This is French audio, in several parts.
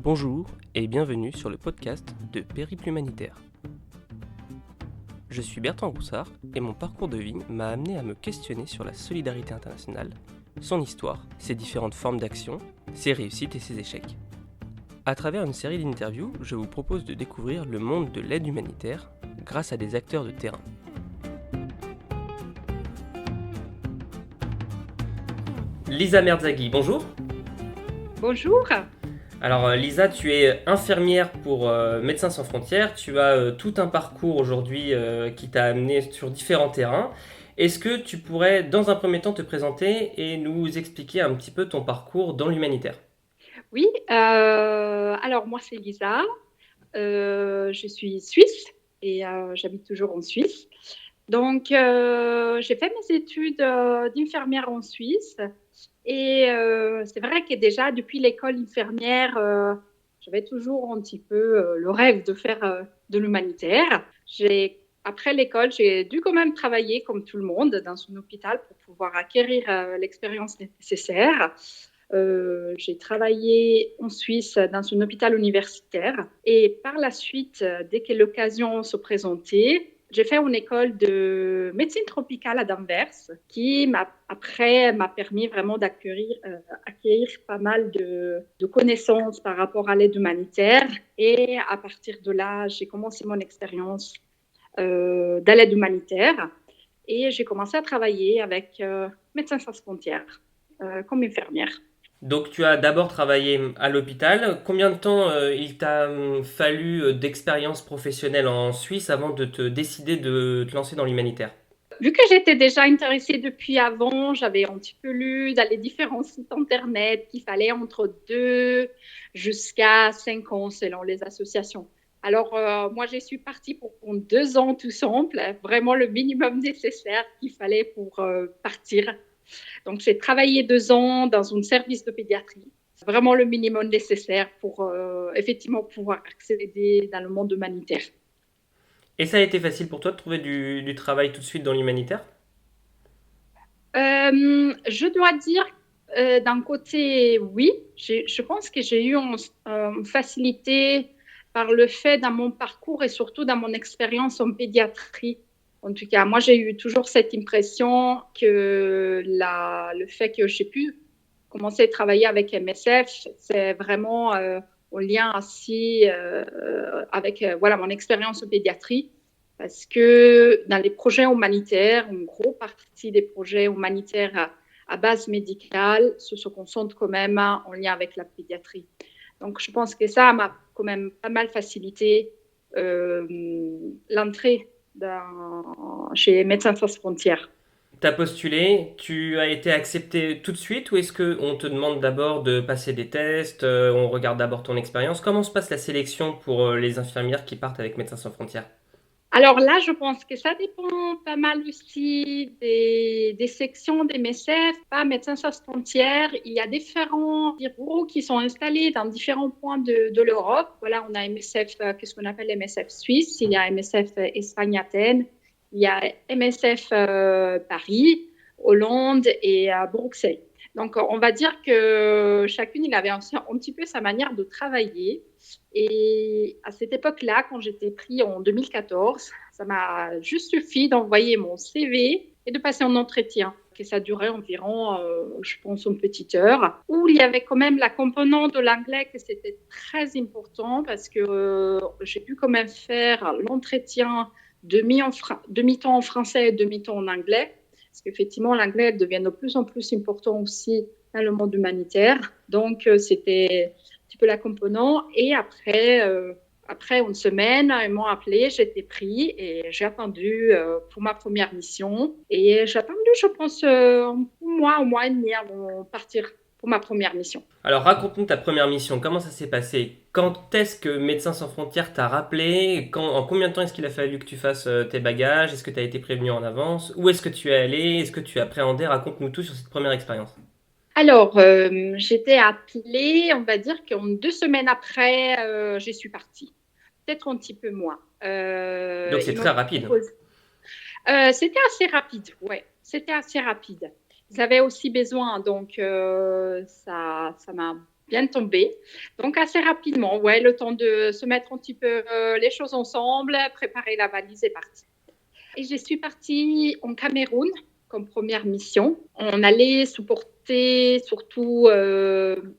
Bonjour et bienvenue sur le podcast de Périple Humanitaire. Je suis Bertrand Roussard et mon parcours de vie m'a amené à me questionner sur la solidarité internationale, son histoire, ses différentes formes d'action, ses réussites et ses échecs. À travers une série d'interviews, je vous propose de découvrir le monde de l'aide humanitaire grâce à des acteurs de terrain. Lisa Merzaghi, bonjour. Bonjour. Alors Lisa, tu es infirmière pour Médecins sans frontières, tu as tout un parcours aujourd'hui qui t'a amené sur différents terrains. Est-ce que tu pourrais dans un premier temps te présenter et nous expliquer un petit peu ton parcours dans l'humanitaire ? Oui, alors moi c'est Lisa, je suis suisse et j'habite toujours en Suisse. Donc j'ai fait mes études d'infirmière en Suisse et c'est vrai que déjà depuis l'école infirmière, j'avais toujours un petit peu le rêve de faire de l'humanitaire. Après l'école, j'ai dû quand même travailler comme tout le monde dans un hôpital pour pouvoir acquérir l'expérience nécessaire. J'ai travaillé en Suisse dans un hôpital universitaire et par la suite, dès que l'occasion se présentait, j'ai fait une école de médecine tropicale à Danvers qui m'a permis vraiment d'acquérir pas mal de connaissances par rapport à l'aide humanitaire. Et à partir de là, j'ai commencé mon expérience dans l'aide humanitaire et j'ai commencé à travailler avec Médecins sans frontières comme infirmière. Donc tu as d'abord travaillé à l'hôpital. Combien de temps il t'a fallu d'expérience professionnelle en Suisse avant de te décider de te lancer dans l'humanitaire ? Vu que j'étais déjà intéressée depuis avant, j'avais un petit peu lu dans les différents sites internet qu'il fallait entre 2 jusqu'à 5 ans selon les associations. Alors, moi, je suis partie pour 2 ans tout simple, vraiment le minimum nécessaire qu'il fallait pour partir. Donc, j'ai travaillé 2 ans dans un service de pédiatrie. C'est vraiment le minimum nécessaire pour effectivement pouvoir accéder dans le monde humanitaire. Et ça a été facile pour toi de trouver du travail tout de suite dans l'humanitaire ? Je dois dire, d'un côté, oui. Je pense que j'ai eu une facilité par le fait dans mon parcours et surtout dans mon expérience en pédiatrie. En tout cas, moi, j'ai eu toujours cette impression que le fait que j'ai pu commencer à travailler avec MSF, c'est vraiment en lien aussi avec voilà, mon expérience en pédiatrie. Parce que dans les projets humanitaires, une grosse partie des projets humanitaires à base médicale se concentrent quand même en lien avec la pédiatrie. Donc, je pense que ça m'a quand même pas mal facilité l'entrée chez Médecins sans frontières. Tu as postulé, tu as été accepté tout de suite ou est-ce qu'on te demande d'abord de passer des tests, on regarde d'abord ton expérience ? Comment se passe la sélection pour les infirmières qui partent avec Médecins sans frontières ? Alors là, je pense que ça dépend pas mal aussi des sections des MSF, pas Médecins sans frontières. Il y a différents bureaux qui sont installés dans différents points de l'Europe. Voilà, on a MSF, qu'est-ce qu'on appelle MSF Suisse, il y a MSF Espagne, Athènes, il y a MSF Paris, Hollande et Bruxelles. Donc, on va dire que chacune, il avait un petit peu sa manière de travailler. Et à cette époque-là, quand j'étais pris en 2014, ça m'a juste suffi d'envoyer mon CV et de passer un entretien. Et ça durait environ, je pense, une petite heure, où il y avait quand même la composante de l'anglais que c'était très important parce que j'ai pu quand même faire l'entretien demi-temps en français et demi-temps en anglais. Parce qu'effectivement, l'anglais devient de plus en plus important aussi dans le monde humanitaire. Donc, c'était un petit peu la composante. Et après une semaine, ils m'ont appelé, j'ai été pris et j'ai attendu pour ma première mission. Et j'ai attendu, je pense, un mois et demi avant de partir pour ma première mission. Alors raconte-nous ta première mission, comment ça s'est passé ? Quand est-ce que Médecins sans frontières t'a rappelé ? En combien de temps est-ce qu'il a fallu que tu fasses tes bagages ? Est-ce que tu as été prévenu en avance ? Où est-ce que tu es allé ? Est-ce que tu as appréhendé ? Raconte-nous tout sur cette première expérience. Alors, j'étais appelée, on va dire qu'en 2 semaines après, je suis partie. Peut-être un petit peu moins. Donc c'est Ils très m'ont rapide. proposé. C'était assez rapide, ouais. C'était assez rapide. Ils avaient aussi besoin, donc ça m'a bien tombé. Donc, assez rapidement, ouais, le temps de se mettre un petit peu les choses ensemble, préparer la valise et partir. Et je suis partie en Cameroun comme première mission. On allait supporter surtout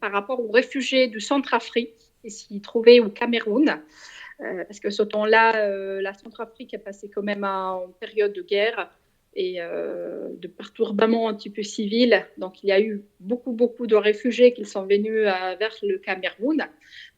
par rapport aux réfugiés du Centrafrique qui s'y trouvaient au Cameroun. Parce que ce temps-là, la Centrafrique est passée quand même en période de guerre et de perturbation un petit peu civil. Donc, il y a eu beaucoup de réfugiés qui sont venus vers le Cameroun.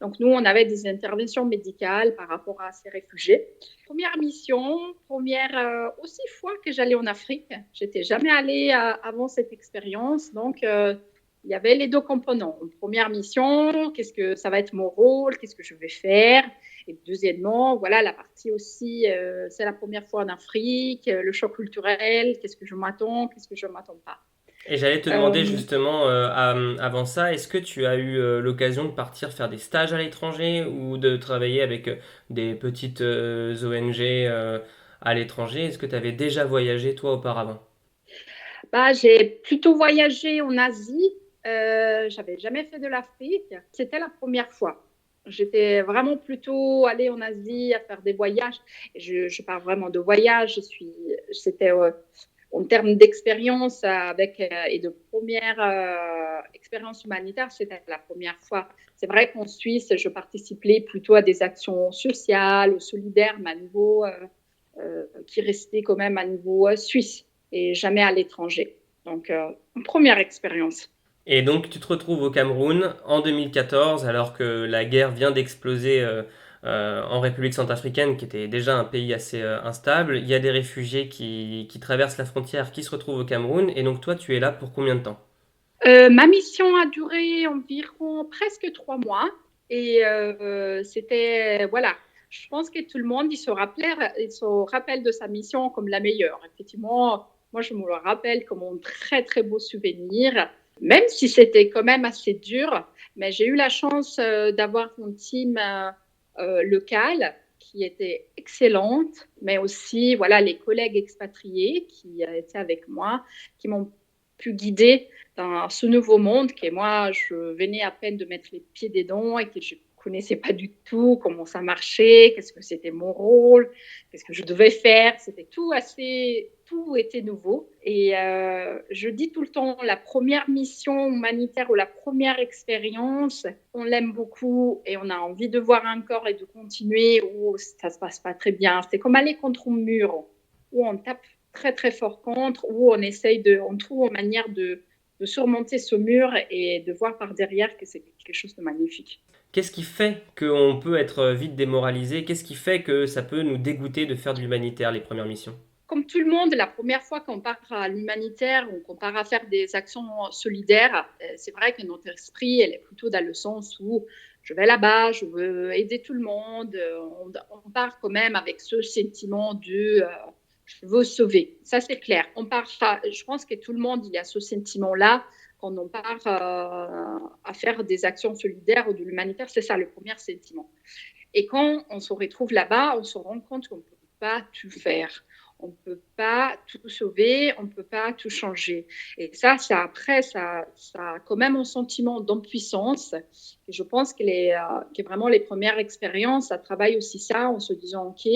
Donc, nous, on avait des interventions médicales par rapport à ces réfugiés. Première mission, première aussi fois que j'allais en Afrique. J'étais jamais allée avant cette expérience. Donc, il y avait les deux composants. Première mission, qu'est-ce que ça va être mon rôle, qu'est-ce que je vais faire. Et deuxièmement, voilà, la partie aussi, c'est la première fois en Afrique, le choc culturel, qu'est-ce que je m'attends, qu'est-ce que je ne m'attends pas. Et j'allais te demander Euh, justement, avant ça, est-ce que tu as eu l'occasion de partir faire des stages à l'étranger ou de travailler avec des petites ONG à l'étranger? Est-ce que tu avais déjà voyagé toi auparavant? J'ai plutôt voyagé en Asie. J'avais jamais fait de l'Afrique. C'était la première fois. J'étais vraiment plutôt allée en Asie à faire des voyages. Et je parle vraiment de voyage. C'était en termes d'expérience et de première expérience humanitaire, c'était la première fois. C'est vrai qu'en Suisse, je participais plutôt à des actions sociales, solidaires, mais à niveau qui restait quand même à niveau suisse et jamais à l'étranger. Donc, une première expérience. Et donc tu te retrouves au Cameroun en 2014 alors que la guerre vient d'exploser en République centrafricaine qui était déjà un pays assez instable. Il y a des réfugiés qui traversent la frontière qui se retrouvent au Cameroun et donc toi tu es là pour combien de temps? Ma mission a duré environ presque 3 mois et c'était, voilà, je pense que tout le monde il se rappelle de sa mission comme la meilleure. Effectivement, moi je me le rappelle comme un très très beau souvenir, même si c'était quand même assez dur, mais j'ai eu la chance d'avoir une team locale qui était excellente, mais aussi voilà les collègues expatriés qui étaient avec moi, qui m'ont pu guider dans ce nouveau monde que moi, je venais à peine de mettre les pieds dedans et que je connaissais pas du tout comment ça marchait, qu'est-ce que c'était mon rôle, qu'est-ce que je devais faire. C'était tout était nouveau. Et je dis tout le temps, la première mission humanitaire ou la première expérience, on l'aime beaucoup et on a envie de voir encore et de continuer où ça se passe pas très bien. C'est comme aller contre un mur où on tape très très fort contre, où on trouve une manière de surmonter ce mur et de voir par derrière que c'est quelque chose de magnifique. Qu'est-ce qui fait qu'on peut être vite démoralisé? Qu'est-ce qui fait que ça peut nous dégoûter de faire de l'humanitaire les premières missions? Comme tout le monde, la première fois qu'on part à l'humanitaire ou qu'on part à faire des actions solidaires, c'est vrai que notre esprit, elle est plutôt dans le sens où je vais là-bas, je veux aider tout le monde. On part quand même avec ce sentiment de je veux sauver. Ça, c'est clair. Je pense que tout le monde, il y a ce sentiment-là quand on part à faire des actions solidaires ou de l'humanitaire. C'est ça le premier sentiment. Et quand on se retrouve là-bas, on se rend compte qu'on ne peut pas tout faire. On ne peut pas tout sauver, on ne peut pas tout changer. Et après, ça a quand même un sentiment d'impuissance. Et je pense que vraiment les premières expériences, ça travaille aussi ça en se disant, OK,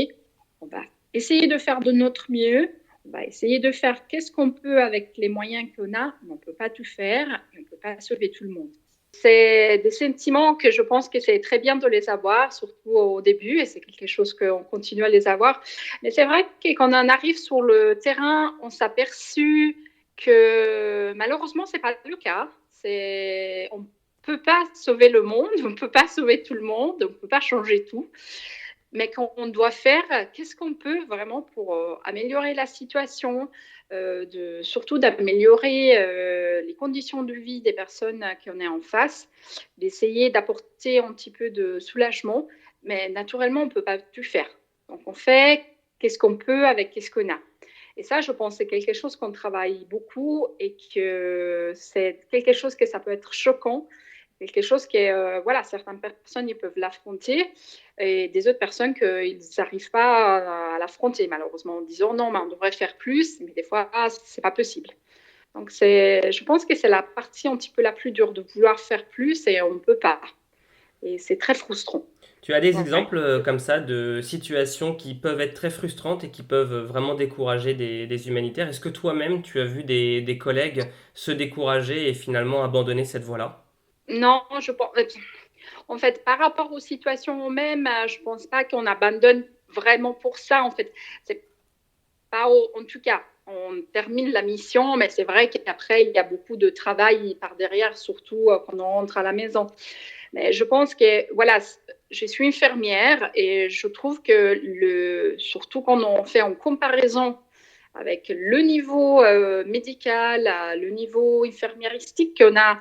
on va essayer de faire de notre mieux, on va essayer de faire qu'est-ce qu'on peut avec les moyens qu'on a, mais on ne peut pas tout faire, et on ne peut pas sauver tout le monde. C'est des sentiments que je pense que c'est très bien de les avoir, surtout au début, et c'est quelque chose qu'on continue à les avoir. Mais c'est vrai que quand on arrive sur le terrain, on s'aperçut que malheureusement, ce n'est pas le cas. On ne peut pas sauver le monde, on ne peut pas sauver tout le monde, on ne peut pas changer tout. Mais qu'on doit faire, qu'est-ce qu'on peut vraiment pour améliorer la situation, surtout d'améliorer les conditions de vie des personnes qu'on est en face, d'essayer d'apporter un petit peu de soulagement, mais naturellement, on ne peut pas tout faire. Donc, on fait qu'est-ce qu'on peut avec qu'est-ce qu'on a. Et ça, je pense, c'est quelque chose qu'on travaille beaucoup et que c'est quelque chose que ça peut être choquant, quelque chose qui est, voilà, certaines personnes, ils peuvent l'affronter et des autres personnes qu'ils n'arrivent pas à l'affronter, malheureusement, en disant non, mais on devrait faire plus, mais des fois, c'est pas possible. Donc, je pense que c'est la partie un petit peu la plus dure, de vouloir faire plus et on ne peut pas. Et c'est très frustrant. Tu as des Ouais. exemples comme ça de situations qui peuvent être très frustrantes et qui peuvent vraiment décourager des humanitaires. Est-ce que toi-même, tu as vu des collègues se décourager et finalement abandonner cette voie-là? Non, je pense. En fait, par rapport aux situations mêmes, je ne pense pas qu'on abandonne vraiment pour ça. En fait, c'est pas en tout cas. On termine la mission, mais c'est vrai qu'après, il y a beaucoup de travail par derrière, surtout quand on rentre à la maison. Mais je pense que, voilà, je suis infirmière et je trouve que, surtout quand on fait en comparaison avec le niveau médical, le niveau infirmieristique qu'on a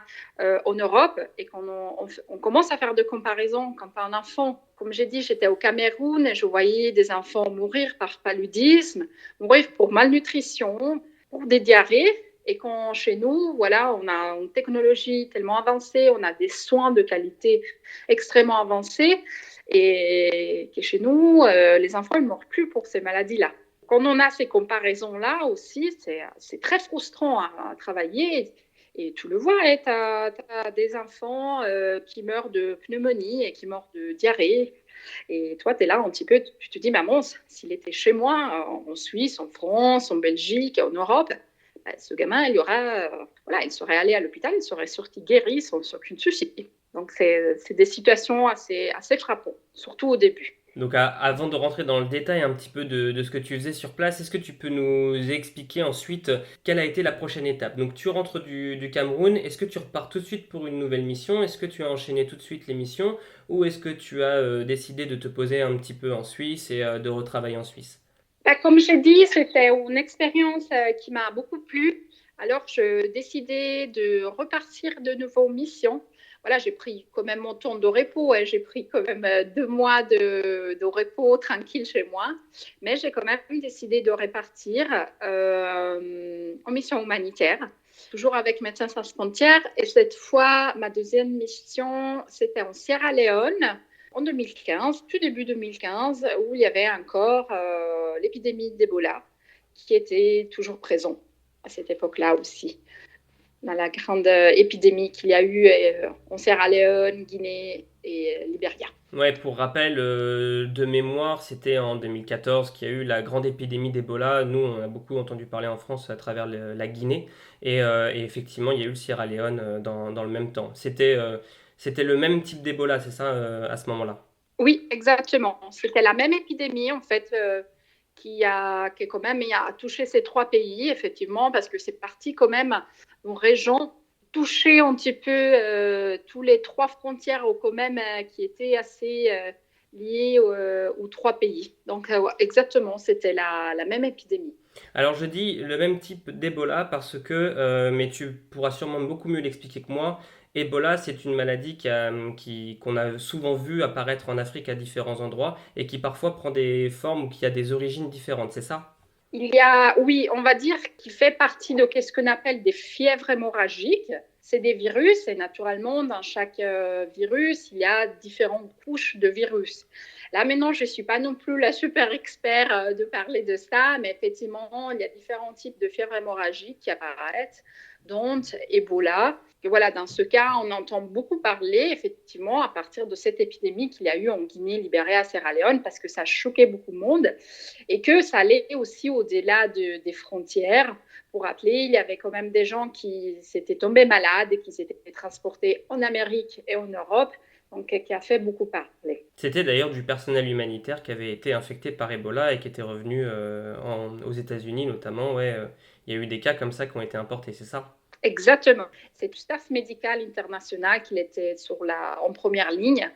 en Europe et on commence à faire de comparaisons quand un enfant, comme j'ai dit, j'étais au Cameroun et je voyais des enfants mourir par paludisme, mourir pour malnutrition, pour des diarrhées. Et quand chez nous, voilà, on a une technologie tellement avancée, on a des soins de qualité extrêmement avancés, et que chez nous, les enfants ne meurent plus pour ces maladies-là. Quand on a ces comparaisons-là aussi, c'est très frustrant à travailler. Et tu le vois, tu as des enfants qui meurent de pneumonie et qui meurent de diarrhée. Et toi, tu es là un petit peu, tu te dis, maman, s'il était chez moi, en Suisse, en France, en Belgique, en Europe, bah, ce gamin, voilà, il serait allé à l'hôpital, il serait sorti guéri sans aucun souci. Donc, c'est des situations assez frappantes, surtout au début. Donc avant de rentrer dans le détail un petit peu de ce que tu faisais sur place, est-ce que tu peux nous expliquer ensuite quelle a été la prochaine étape? Donc tu rentres du Cameroun, est-ce que tu repars tout de suite pour une nouvelle mission? Est-ce que tu as enchaîné tout de suite les missions? Ou est-ce que tu as décidé de te poser un petit peu en Suisse et de retravailler en Suisse? Bah, comme j'ai dit, c'était une expérience qui m'a beaucoup plu. Alors, je décidais de repartir de nouveau en mission. Voilà, j'ai pris quand même mon temps de repos et j'ai pris quand même 2 mois de repos tranquille chez moi. Mais j'ai quand même décidé de repartir en mission humanitaire, toujours avec Médecins sans frontières. Et cette fois, ma deuxième mission, c'était en Sierra Leone en 2015, tout début 2015, où il y avait encore l'épidémie d'Ebola qui était toujours présente à cette époque-là aussi, dans la grande épidémie qu'il y a eu en Sierra Leone, Guinée et Libéria. Ouais, pour rappel, de mémoire, c'était en 2014 qu'il y a eu la grande épidémie d'Ebola. Nous, on a beaucoup entendu parler en France à travers la Guinée. Et effectivement, il y a eu le Sierra Leone dans le même temps. C'était le même type d'Ebola, c'est ça, à ce moment-là? Oui, exactement. C'était la même épidémie, en fait, qui quand même a touché ces 3 pays, effectivement, parce que c'est parti quand même d'une région touchée un petit peu tous les 3 frontières quand même qui étaient assez liées aux 3 pays. Donc, ouais, exactement, c'était la même épidémie. Alors je dis le même type d'Ebola parce que, mais tu pourras sûrement beaucoup mieux l'expliquer que moi, Ebola c'est une maladie qu'on a souvent vu apparaître en Afrique à différents endroits et qui parfois prend des formes ou qui a des origines différentes, c'est ça? Il y a, oui, on va dire qu'il fait partie de ce qu'on appelle des fièvres hémorragiques. C'est des virus et naturellement, dans chaque virus, il y a différentes couches de virus. Là, maintenant, je ne suis pas non plus la super expert de parler de ça, mais effectivement, il y a différents types de fièvres hémorragiques qui apparaissent, dont Ebola. Et voilà, dans ce cas, on entend beaucoup parler, effectivement, à partir de cette épidémie qu'il y a eu en Guinée, Libéria, Sierra Leone, parce que ça choquait beaucoup de monde et que ça allait aussi au-delà des frontières. Pour rappeler, il y avait quand même des gens qui s'étaient tombés malades et qui s'étaient transportés en Amérique et en Europe, donc qui a fait beaucoup parler. C'était d'ailleurs du personnel humanitaire qui avait été infecté par Ebola et qui était revenu aux États-Unis notamment. Ouais, il y a eu des cas comme ça qui ont été importés, c'est ça? Exactement. C'est du staff médical international qui était en première ligne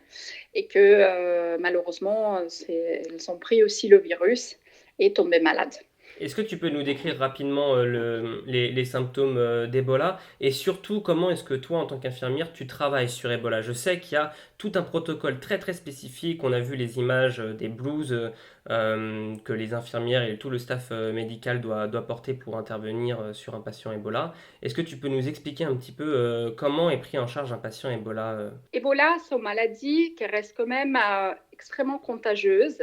et que malheureusement, ils ont pris aussi le virus et tombés malades. Est-ce que tu peux nous décrire rapidement les symptômes d'Ebola et surtout comment est-ce que toi, en tant qu'infirmière, tu travailles sur Ebola? Je sais qu'il y a tout un protocole très très spécifique. On a vu les images des blouses que les infirmières et tout le staff médical doit porter pour intervenir sur un patient Ebola. Est-ce que tu peux nous expliquer un petit peu comment est pris en charge un patient Ebola? Ebola, c'est une maladie qui reste quand même extrêmement contagieuse.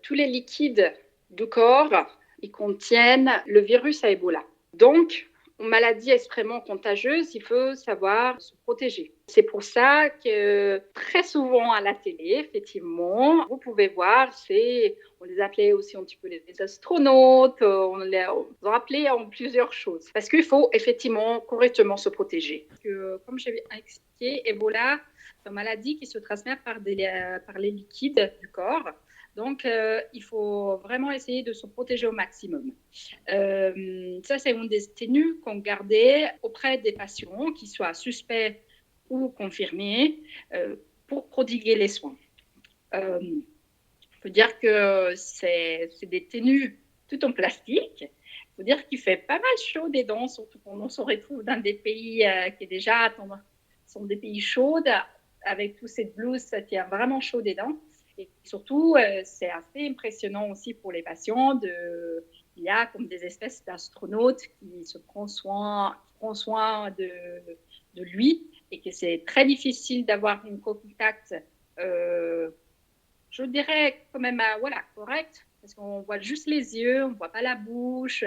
Tous les liquides du corps, ils contiennent le virus à Ebola. Donc, une maladie extrêmement contagieuse, il faut savoir se protéger. C'est pour ça que très souvent à la télé, effectivement, vous pouvez voir, on les appelait aussi un petit peu les astronautes, on les appelait en plusieurs choses. Parce qu'il faut effectivement correctement se protéger. Comme j'ai expliqué, Ebola, c'est une maladie qui se transmet par les liquides du corps. Donc, il faut vraiment essayer de se protéger au maximum. Ça, c'est une des tenues qu'on gardait auprès des patients, qui soient suspects ou confirmés, pour prodiguer les soins. Il faut dire que c'est des tenues tout en plastique. Il faut dire qu'il fait pas mal chaud dedans, surtout qu'on se retrouve dans des pays qui déjà sont des pays chauds, avec tous ces blouses, ça tient vraiment chaud dedans. Et surtout, c'est assez impressionnant aussi pour les patients. Il y a comme des espèces d'astronautes qui se prennent soin de lui, et que c'est très difficile d'avoir un contact, je dirais quand même correct, parce qu'on voit juste les yeux, on ne voit pas la bouche.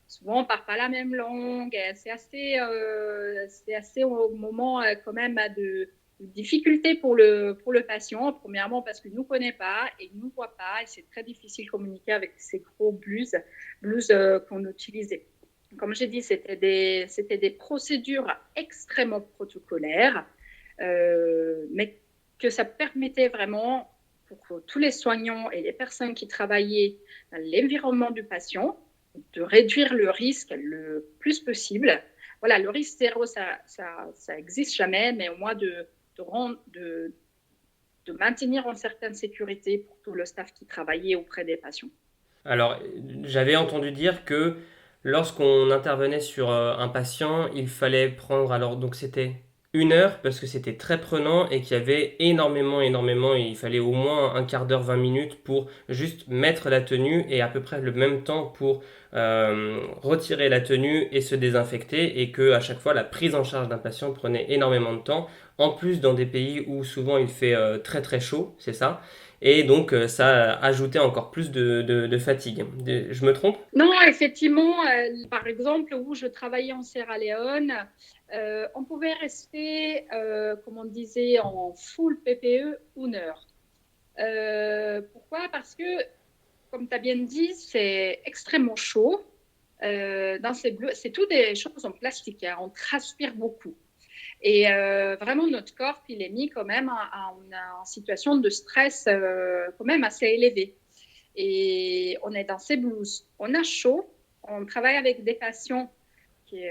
Souvent, on ne parle pas la même langue. C'est assez au moment quand même de difficulté pour le patient, premièrement parce qu'il ne nous connaît pas et il ne nous voit pas, et c'est très difficile de communiquer avec ces gros blouses qu'on utilisait. Comme j'ai dit, c'était des procédures extrêmement protocolaires, mais que ça permettait vraiment pour tous les soignants et les personnes qui travaillaient dans l'environnement du patient de réduire le risque le plus possible. Voilà, le risque zéro, ça existe jamais, mais au moins de maintenir une certaine sécurité pour tout le staff qui travaillait auprès des patients. Alors, j'avais entendu dire que lorsqu'on intervenait sur un patient, il fallait prendre, alors donc c'était 1 heure parce que c'était très prenant et qu'il y avait énormément, il fallait au moins un quart d'heure, 20 minutes pour juste mettre la tenue et à peu près le même temps pour retirer la tenue et se désinfecter, et que à chaque fois la prise en charge d'un patient prenait énormément de temps, en plus dans des pays où souvent il fait très très chaud, c'est ça, et donc ça ajoutait encore plus de fatigue. Je me trompe? Non, effectivement, par exemple, où je travaillais en Sierra Leone, on pouvait rester, comme on disait, en full PPE 1 heure. Pourquoi? Parce que, comme tu as bien dit, c'est extrêmement chaud. Dans ces bleus, c'est toutes des choses en plastique, hein, on transpire beaucoup. Et vraiment, notre corps, il est mis quand même en situation de stress quand même assez élevé. Et on est dans ces blouses. On a chaud, on travaille avec des patients qui,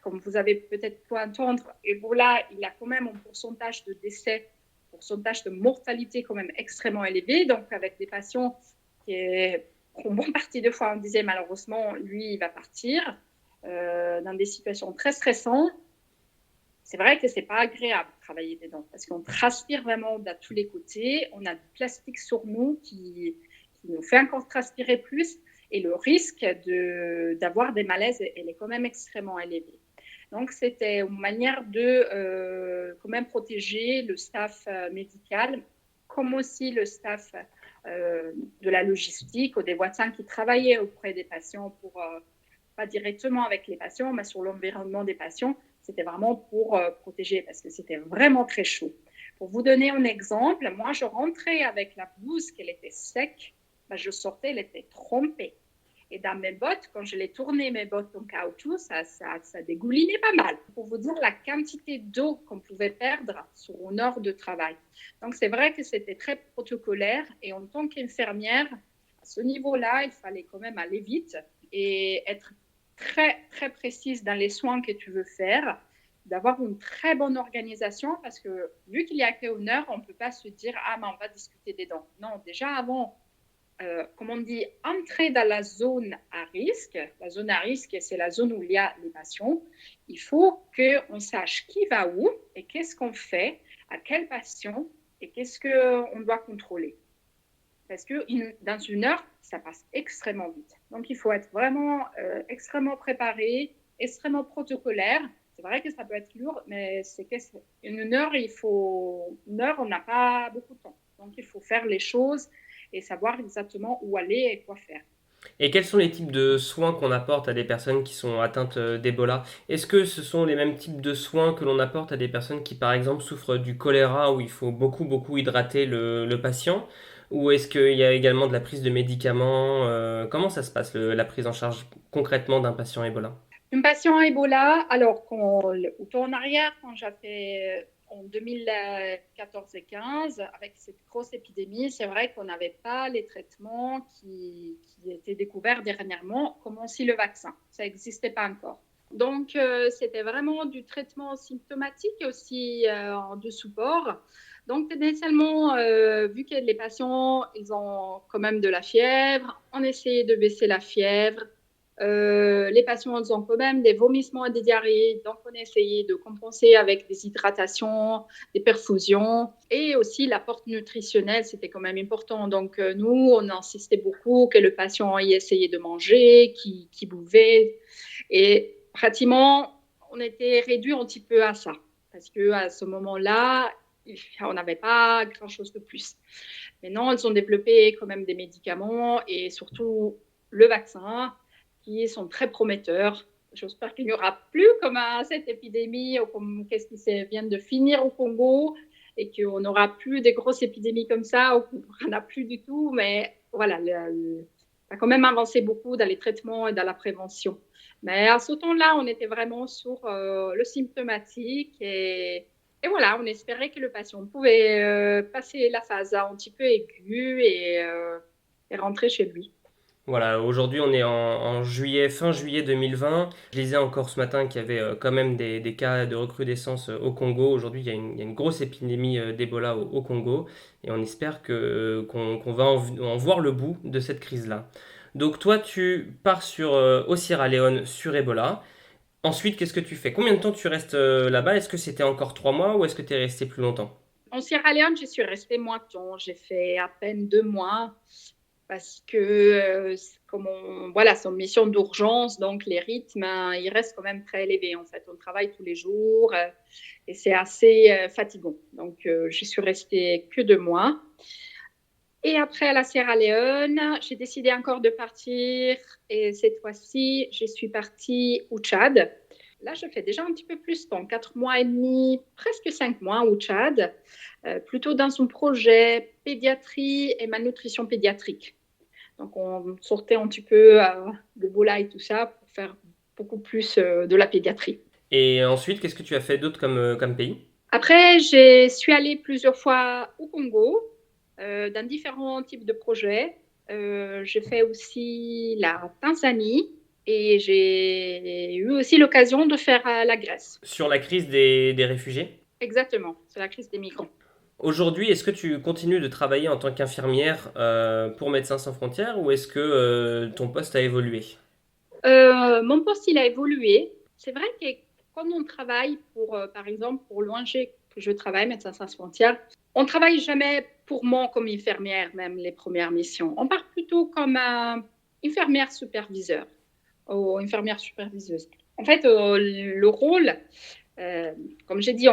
comme vous avez peut-être pu entendre, Ebola, il a quand même un pourcentage de décès, pourcentage de mortalité quand même extrêmement élevé. Donc, avec des patients qui, en bonne partie de fois, on disait malheureusement, lui, il va partir dans des situations très stressantes. C'est vrai que c'est pas agréable de travailler dedans parce qu'on transpire vraiment de tous les côtés. On a du plastique sur nous qui nous fait encore transpirer plus, et le risque d'avoir des malaises, elle est quand même extrêmement élevé. Donc, c'était une manière de quand même protéger le staff médical, comme aussi le staff de la logistique ou des voisins qui travaillaient auprès des patients, pas directement avec les patients, mais sur l'environnement des patients. C'était vraiment pour protéger, parce que c'était vraiment très chaud. Pour vous donner un exemple, moi, je rentrais avec la blouse qu'elle était sec, je sortais, elle était trempée. Et dans mes bottes, quand je les tournais, mes bottes en caoutchouc, ça dégoulinait pas mal. Pour vous dire la quantité d'eau qu'on pouvait perdre sur une heure de travail. Donc, c'est vrai que c'était très protocolaire. Et en tant qu'infirmière, à ce niveau-là, il fallait quand même aller vite et être très, très précise dans les soins que tu veux faire, d'avoir une très bonne organisation, parce que vu qu'il y a qu'une heure, on ne peut pas se dire « Ah, mais on va discuter des dents ». Non, déjà avant, comme on dit, entrer dans la zone à risque. La zone à risque, c'est la zone où il y a les patients. Il faut qu'on sache qui va où et qu'est-ce qu'on fait, à quel patient et qu'est-ce qu'on doit contrôler. Parce que dans 1 heure, ça passe extrêmement vite. Donc, il faut être vraiment extrêmement préparé, extrêmement protocolaire. C'est vrai que ça peut être lourd, mais c'est une heure, on n'a pas beaucoup de temps. Donc, il faut faire les choses et savoir exactement où aller et quoi faire. Et quels sont les types de soins qu'on apporte à des personnes qui sont atteintes d'Ebola? Est-ce que ce sont les mêmes types de soins que l'on apporte à des personnes qui, par exemple, souffrent du choléra, où il faut beaucoup, beaucoup hydrater le patient? Ou est-ce qu'il y a également de la prise de médicaments? Comment ça se passe, la prise en charge concrètement d'un patient Ebola? Un patient Ebola, alors au temps en arrière, quand j'avais en 2014 et 15, avec cette grosse épidémie, c'est vrai qu'on n'avait pas les traitements qui étaient découverts dernièrement, comme aussi le vaccin. Ça n'existait pas encore. Donc, c'était vraiment du traitement symptomatique et aussi de support. Donc, initialement, vu que les patients, ils ont quand même de la fièvre, on essayait de baisser la fièvre. Les patients ont quand même des vomissements et des diarrhées, donc on a essayé de compenser avec des hydratations, des perfusions et aussi l'apport nutritionnel, c'était quand même important. Donc nous, on insistait beaucoup que le patient y essayait de manger, qu'il buvait et pratiquement, on était réduit un petit peu à ça parce qu'à ce moment-là, on n'avait pas grand-chose de plus. Maintenant, ils ont développé quand même des médicaments et surtout le vaccin qui sont très prometteurs. J'espère qu'il n'y aura plus comme cette épidémie ou comme qu'est-ce qui vient de finir au Congo et qu'on n'aura plus des grosses épidémies comme ça ou qu'on n'en a plus du tout. Mais voilà, ça a quand même avancé beaucoup dans les traitements et dans la prévention. Mais à ce temps-là, on était vraiment sur le symptomatique et voilà, on espérait que le patient pouvait passer la phase un petit peu aiguë et rentrer chez lui. Voilà, aujourd'hui on est en juillet, fin juillet 2020. Je lisais encore ce matin qu'il y avait quand même des cas de recrudescence au Congo. Aujourd'hui il y a une grosse épidémie d'Ebola au Congo et on espère qu'on va en voir le bout de cette crise-là. Donc toi tu pars au Sierra Leone sur Ebola. Ensuite qu'est-ce que tu fais? Combien de temps tu restes là-bas? Est-ce que c'était encore 3 mois ou est-ce que tu es resté plus longtemps? En Sierra Leone, je suis restée moins de temps. J'ai fait à peine 2 mois parce que, voilà, c'est une mission d'urgence, donc les rythmes, hein, ils restent quand même très élevés. En fait, on travaille tous les jours et c'est assez fatigant. Donc, je suis restée que 2 mois. Et après, à la Sierra Leone, j'ai décidé encore de partir. Et cette fois-ci, je suis partie au Tchad. Là, je fais déjà un petit peu plus de temps, 4 mois et demi, presque 5 mois au Tchad, plutôt dans son projet pédiatrie et malnutrition pédiatrique. Donc, on sortait un petit peu de Bola et tout ça pour faire beaucoup plus de la pédiatrie. Et ensuite qu'est-ce que tu as fait d'autre comme pays? Après, je suis allée plusieurs fois au Congo, dans différents types de projets. J'ai fait aussi la Tanzanie et j'ai eu aussi l'occasion de faire la Grèce. Sur la crise des réfugiés? Exactement, c'est la crise des migrants. Aujourd'hui, est-ce que tu continues de travailler en tant qu'infirmière pour Médecins sans frontières ou est-ce que ton poste a évolué? Mon poste, il a évolué. C'est vrai que quand on travaille par exemple, pour l'ONG que je travaille, Médecins sans frontières, on travaille jamais purement comme infirmière, même les premières missions. On part plutôt comme infirmière superviseur ou infirmière superviseuse. En fait, le rôle, comme j'ai dit,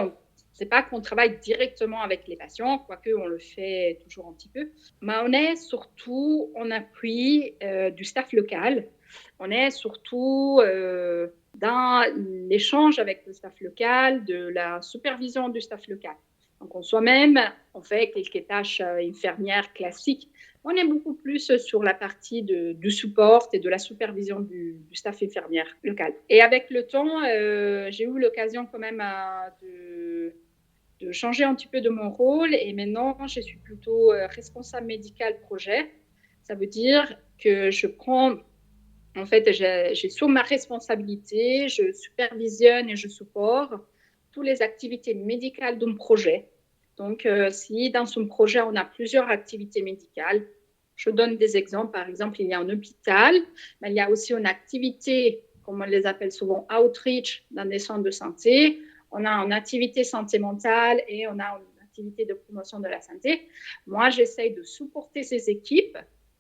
c'est pas qu'on travaille directement avec les patients, quoique on le fait toujours un petit peu, mais on est surtout en appui du staff local. On est surtout dans l'échange avec le staff local, de la supervision du staff local. Donc, en soi-même, on fait quelques tâches infirmières classiques. On est beaucoup plus sur la partie du support et de la supervision du staff infirmière local. Et avec le temps, j'ai eu l'occasion quand même de changer un petit peu de mon rôle et maintenant, je suis plutôt responsable médical projet. Ça veut dire que je prends en fait, j'ai sous ma responsabilité, je supervisionne et je supporte toutes les activités médicales d'un projet. Donc, si dans ce projet, on a plusieurs activités médicales, je donne des exemples. Par exemple, il y a un hôpital, mais il y a aussi une activité, comme on les appelle souvent, outreach dans des centres de santé. On a une activité santé mentale et on a une activité de promotion de la santé. Moi, j'essaye de supporter ces équipes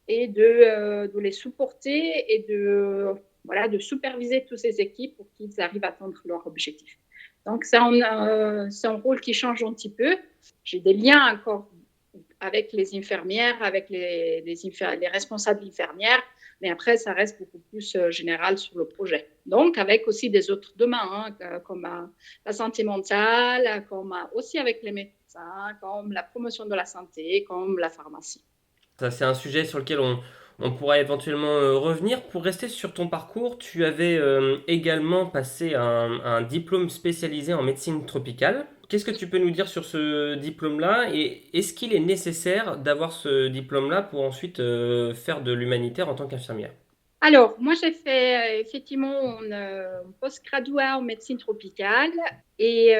et de les supporter et de superviser toutes ces équipes pour qu'ils arrivent à atteindre leurs objectifs. Donc, c'est un rôle qui change un petit peu. J'ai des liens encore avec les infirmières, avec les responsables infirmières, mais après, ça reste beaucoup plus général sur le projet. Donc, avec aussi des autres domaines, comme la santé mentale, comme aussi avec les médecins, comme la promotion de la santé, comme la pharmacie. Ça, c'est un sujet sur lequel on pourra éventuellement revenir. Pour rester sur ton parcours, tu avais également passé un diplôme spécialisé en médecine tropicale. Qu'est-ce que tu peux nous dire sur ce diplôme-là et est-ce qu'il est nécessaire d'avoir ce diplôme-là pour ensuite faire de l'humanitaire en tant qu'infirmière? Alors, moi, j'ai fait effectivement un post-graduat en médecine tropicale et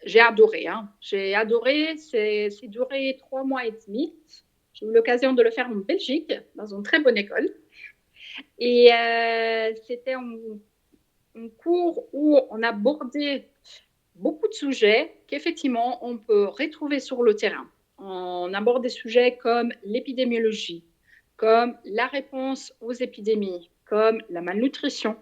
j'ai adoré. J'ai adoré, c'est duré 3 mois et demi. J'ai eu l'occasion de le faire en Belgique, dans une très bonne école. Et c'était un cours où on abordait beaucoup de sujets qu'effectivement on peut retrouver sur le terrain. On aborde des sujets comme l'épidémiologie, comme la réponse aux épidémies, comme la malnutrition,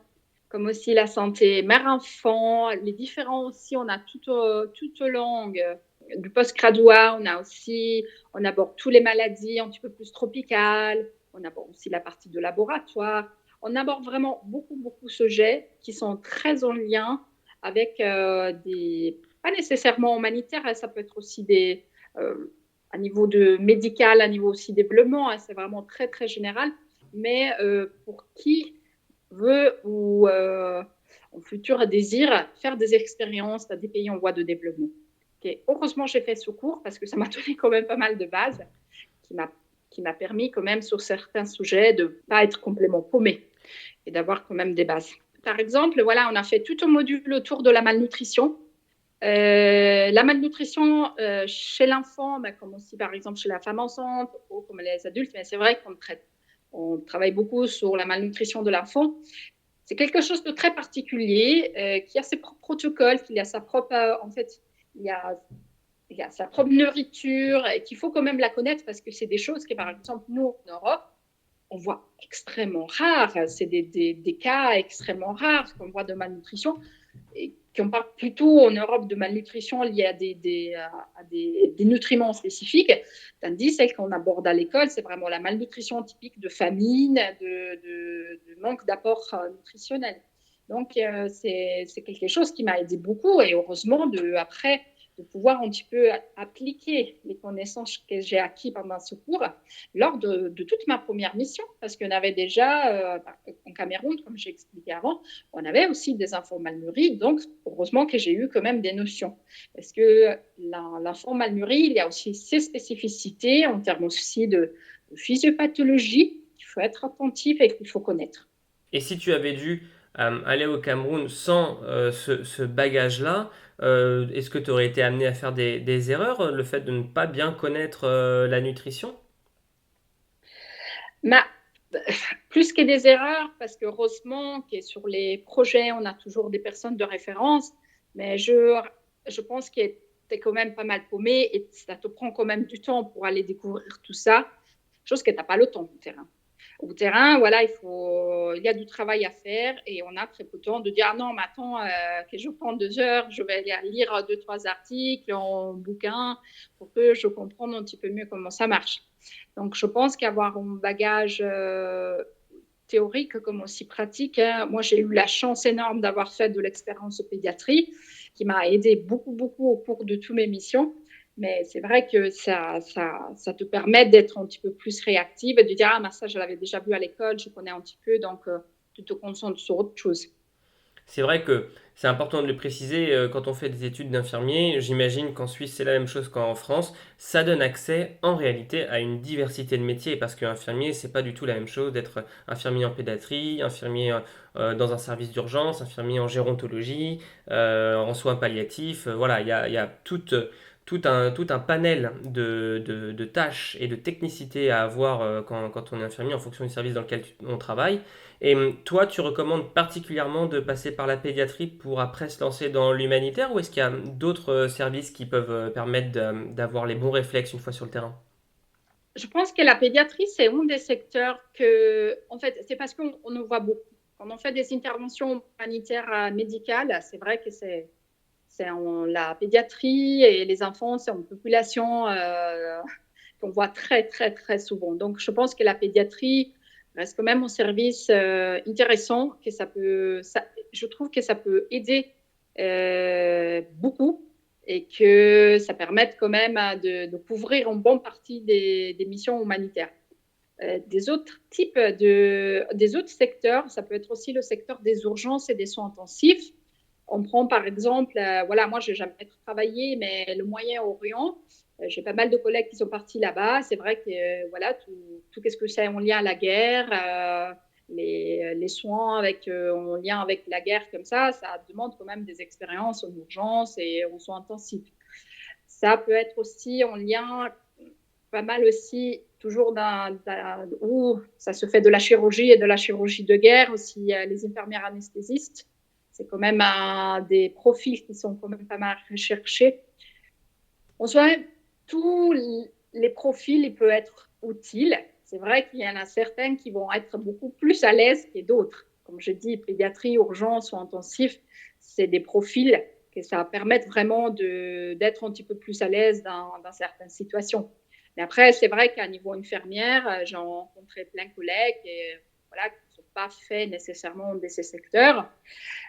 comme aussi la santé mère-enfant, les différents aussi, on a toute langue du post-graduat, on aborde toutes les maladies un petit peu plus tropicales, on aborde aussi la partie de laboratoire, on aborde vraiment beaucoup de sujets qui sont très en lien avec pas nécessairement humanitaires, ça peut être aussi à niveau de médical, à niveau aussi développement, c'est vraiment très général, mais pour qui veut ou en futur désire faire des expériences dans des pays en voie de développement. Okay. Heureusement, j'ai fait ce cours parce que ça m'a donné quand même pas mal de bases qui m'a permis quand même sur certains sujets de ne pas être complètement paumé et d'avoir quand même des bases. Par exemple, voilà, on a fait tout un module autour de la malnutrition. La malnutrition chez l'enfant, comme aussi par exemple chez la femme enceinte ou comme les adultes, mais c'est vrai on travaille beaucoup sur la malnutrition de l'enfant. C'est quelque chose de très particulier qui a ses propres protocoles, qui a sa propre, en fait, il y a sa propre nourriture et qu'il faut quand même la connaître parce que c'est des choses que, par exemple, nous, en Europe, on voit extrêmement rares. C'est des cas extrêmement rares qu'on voit de malnutrition et qu'on parle plutôt en Europe de malnutrition liée à des nutriments spécifiques. Tandis celle qu'on aborde à l'école, c'est vraiment la malnutrition typique de famine, de manque d'apport nutritionnel. Donc, c'est quelque chose qui m'a aidé beaucoup et heureusement, après, de pouvoir un petit peu appliquer les connaissances que j'ai acquises pendant ce cours lors de toute ma première mission, parce qu'on avait déjà, en Cameroun, comme j'ai expliqué avant, on avait aussi des enfants malnourris, donc heureusement que j'ai eu quand même des notions. Parce que l'enfant malnourri, il y a aussi ses spécificités en termes aussi de physiopathologie qu'il faut être attentif et qu'il faut connaître. Et si tu avais dû aller au Cameroun sans ce bagage-là, est-ce que tu aurais été amené à faire des erreurs, le fait de ne pas bien connaître la nutrition? Mais, plus que des erreurs, parce que heureusement que sur les projets, on a toujours des personnes de référence, mais je pense que tu es quand même pas mal paumé et ça te prend quand même du temps pour aller découvrir tout ça, chose que tu n'as pas le temps au terrain. Au terrain, voilà, il y a du travail à faire et on a très peu de temps de dire ah non, mais attends, que je prends 2 heures, je vais lire 2, 3 articles en bouquin pour que je comprenne un petit peu mieux comment ça marche. Donc, je pense qu'avoir un bagage théorique comme aussi pratique, moi, j'ai eu la chance énorme d'avoir fait de l'expérience de pédiatrie qui m'a aidé beaucoup au cours de toutes mes missions. Mais c'est vrai que ça te permet d'être un petit peu plus réactive et de dire ah, mais ça, je l'avais déjà vu à l'école, je connais un petit peu, donc tu te concentres sur autre chose. C'est vrai que c'est important de le préciser quand on fait des études d'infirmier. J'imagine qu'en Suisse, c'est la même chose qu'en France. Ça donne accès en réalité à une diversité de métiers parce qu'infirmier, c'est pas du tout la même chose d'être infirmier en pédiatrie, infirmier dans un service d'urgence, infirmier en gérontologie, en soins palliatifs. Voilà, il y a tout un panel de tâches et de technicité à avoir quand on est infirmier en fonction du service dans lequel on travaille. Et toi, tu recommandes particulièrement de passer par la pédiatrie pour après se lancer dans l'humanitaire ou est-ce qu'il y a d'autres services qui peuvent permettre d'avoir les bons réflexes une fois sur le terrain? Je pense que la pédiatrie, c'est un des secteurs que, en fait, c'est parce qu'on en voit beaucoup. Quand on fait des interventions humanitaires médicales, c'est vrai que la pédiatrie et les enfants, c'est une population qu'on voit très, très, très souvent. Donc, je pense que la pédiatrie reste quand même un service intéressant, je trouve que ça peut aider beaucoup et que ça permette quand même de couvrir une bonne partie des missions humanitaires. Des autres des autres secteurs, ça peut être aussi le secteur des urgences et des soins intensifs. On prend par exemple, voilà, moi je n'ai jamais travaillé, mais le Moyen-Orient, j'ai pas mal de collègues qui sont partis là-bas. C'est vrai que voilà, tout ce que c'est en lien à la guerre, les soins en lien avec la guerre comme ça demande quand même des expériences en urgence et en soins intensifs. Ça peut être aussi en lien pas mal aussi, toujours où ça se fait de la chirurgie et de la chirurgie de guerre, aussi les infirmières anesthésistes. C'est quand même des profils qui sont quand même pas mal recherchés. En soi, tous les profils, ils peuvent être utiles. C'est vrai qu'il y en a certains qui vont être beaucoup plus à l'aise que d'autres. Comme je dis, pédiatrie, urgence ou intensif, c'est des profils que ça permet vraiment d'être un petit peu plus à l'aise dans certaines situations. Mais après, c'est vrai qu'à niveau infirmière, j'ai rencontré plein de collègues voilà, qui ne sont pas faits nécessairement de ces secteurs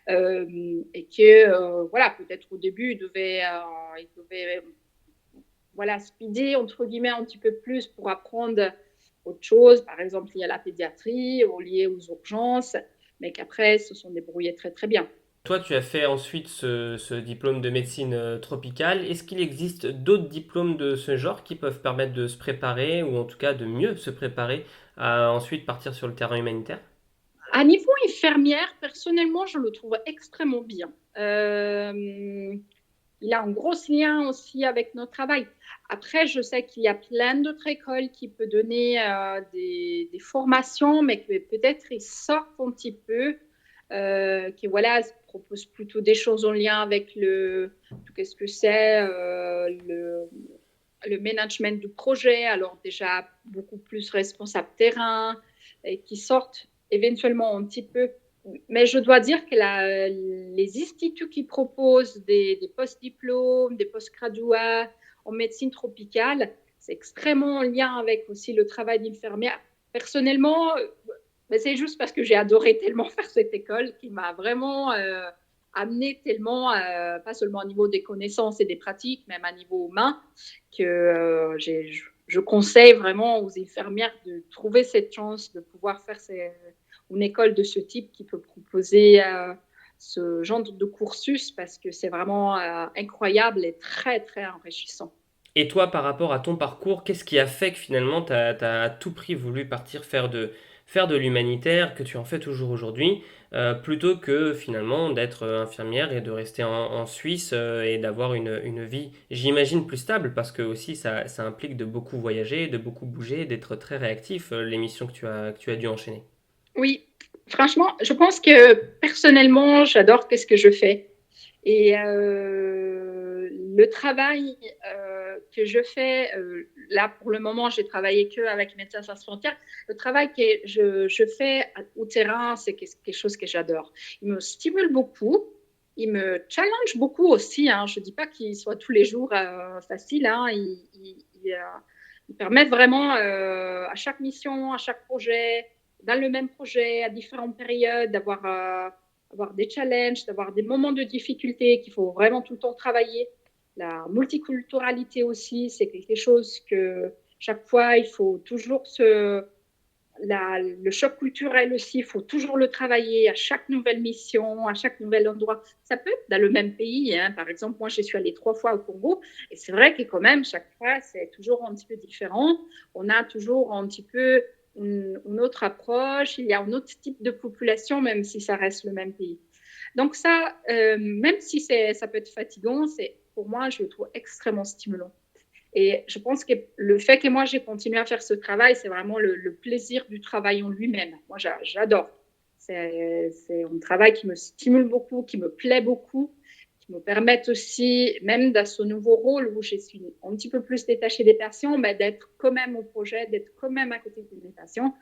et que, voilà, peut-être au début, ils devaient voilà, speeder, entre guillemets, un petit peu plus pour apprendre autre chose. Par exemple, lié à la pédiatrie ou lié aux urgences, mais qu'après, se sont débrouillés très, très bien. Toi, tu as fait ensuite ce diplôme de médecine tropicale. Est-ce qu'il existe d'autres diplômes de ce genre qui peuvent permettre de se préparer, ou en tout cas de mieux se préparer à ensuite partir sur le terrain humanitaire? À niveau infirmière, personnellement, je le trouve extrêmement bien. Il a un gros lien aussi avec notre travail. Après, je sais qu'il y a plein d'autres écoles qui peuvent donner des formations, mais que peut-être ils sortent un petit peu, qui voilà, proposent plutôt des choses en lien avec qu'est-ce que c'est, le management du projet, alors déjà beaucoup plus responsable terrain, et qui sortent éventuellement un petit peu. Mais je dois dire que les instituts qui proposent des post-diplômes, des post-graduats en médecine tropicale, c'est extrêmement en lien avec aussi le travail d'infirmière. Personnellement, c'est juste parce que j'ai adoré tellement faire cette école qui m'a vraiment amené tellement, pas seulement au niveau des connaissances et des pratiques, même à niveau humain, que je conseille vraiment aux infirmières de trouver cette chance de pouvoir faire une école de ce type qui peut proposer ce genre de cursus parce que c'est vraiment incroyable et très, très enrichissant. Et toi, par rapport à ton parcours, qu'est-ce qui a fait que finalement tu as à tout prix voulu partir faire de l'humanitaire, que tu en fais toujours aujourd'hui, plutôt que finalement d'être infirmière et de rester en Suisse et d'avoir une vie, j'imagine, plus stable, parce que aussi ça implique de beaucoup voyager, de beaucoup bouger, d'être très réactif, les missions que tu as dû enchaîner. Oui, franchement, je pense que personnellement, j'adore ce que je fais. Et le travail que je fais, là pour le moment, j'ai travaillé que avec Médecins Sans Frontières. Le travail que je fais au terrain, c'est quelque chose que j'adore. Il me stimule beaucoup, il me challenge beaucoup aussi. Hein. Je ne dis pas qu'il soit tous les jours facile. Hein. Il permet vraiment à chaque mission, à chaque projet, dans le même projet, à différentes périodes, avoir des challenges, d'avoir des moments de difficulté qu'il faut vraiment tout le temps travailler. La multiculturalité aussi, c'est quelque chose que chaque fois, il faut toujours le choc culturel aussi, il faut toujours le travailler à chaque nouvelle mission, à chaque nouvel endroit. Ça peut être dans le même pays. Hein. Par exemple, moi, je suis allée 3 fois au Congo et c'est vrai que quand même, chaque fois, c'est toujours un petit peu différent. On a toujours un petit peu une autre approche, il y a un autre type de population, même si ça reste le même pays. Donc ça, même si ça peut être fatigant, pour moi, je le trouve extrêmement stimulant. Et je pense que le fait que moi, j'ai continué à faire ce travail, c'est vraiment le plaisir du travail en lui-même. Moi, j'adore. C'est un travail qui me stimule beaucoup, qui me plaît beaucoup, qui me permet aussi, même dans ce nouveau rôle où je suis un petit peu plus détachée des patients, mais d'être quand même au projet, d'être quand même à côté des patients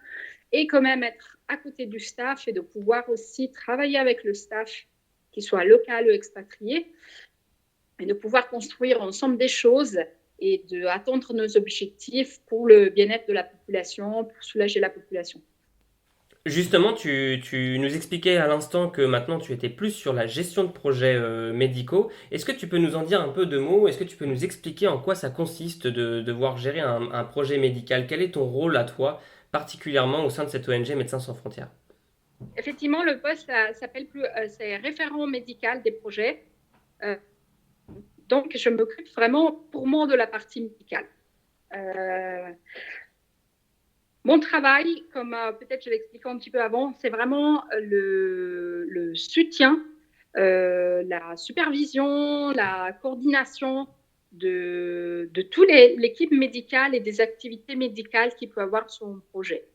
et quand même être à côté du staff et de pouvoir aussi travailler avec le staff, qu'il soit local ou expatrié, et de pouvoir construire ensemble des choses et d'atteindre nos objectifs pour le bien-être de la population, pour soulager la population. Justement, tu nous expliquais à l'instant que maintenant tu étais plus sur la gestion de projets médicaux. Est-ce que tu peux nous en dire un peu de mots? Est-ce que tu peux nous expliquer en quoi ça consiste de devoir gérer un projet médical? Quel est ton rôle à toi, particulièrement au sein de cette ONG Médecins sans frontières? Effectivement, le poste s'appelle plus, c'est référent médical des projets. Euh, donc, je m'occupe vraiment purement de la partie médicale. Mon travail, comme peut-être je l'expliquais un petit peu avant, c'est vraiment le soutien, la supervision, la coordination de toute l'équipe médicale et des activités médicales qu'il peut avoir sur un projet.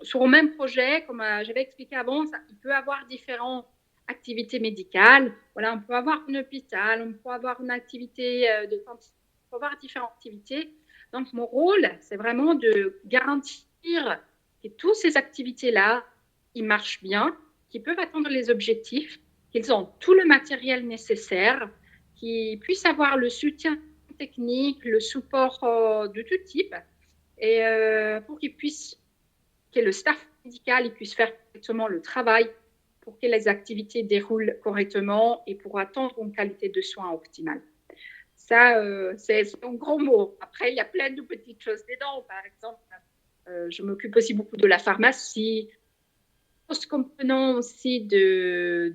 Sur le même projet, comme j'avais expliqué avant, il peut avoir différentes activités médicales. Voilà, on peut avoir un hôpital, on peut avoir une activité de santé, on peut avoir différentes activités. Donc, mon rôle, c'est vraiment de garantir que toutes ces activités-là, ils marchent bien, qu'ils peuvent atteindre les objectifs, qu'ils ont tout le matériel nécessaire, qu'ils puissent avoir le soutien technique, le support de tout type, et pour qu'ils puissent, que le staff médical puisse faire correctement le travail, pour que les activités déroulent correctement et pour atteindre une qualité de soins optimale. Ça, c'est un gros mot. Après, il y a plein de petites choses dedans. Par exemple, je m'occupe aussi beaucoup de la pharmacie, comprenant aussi de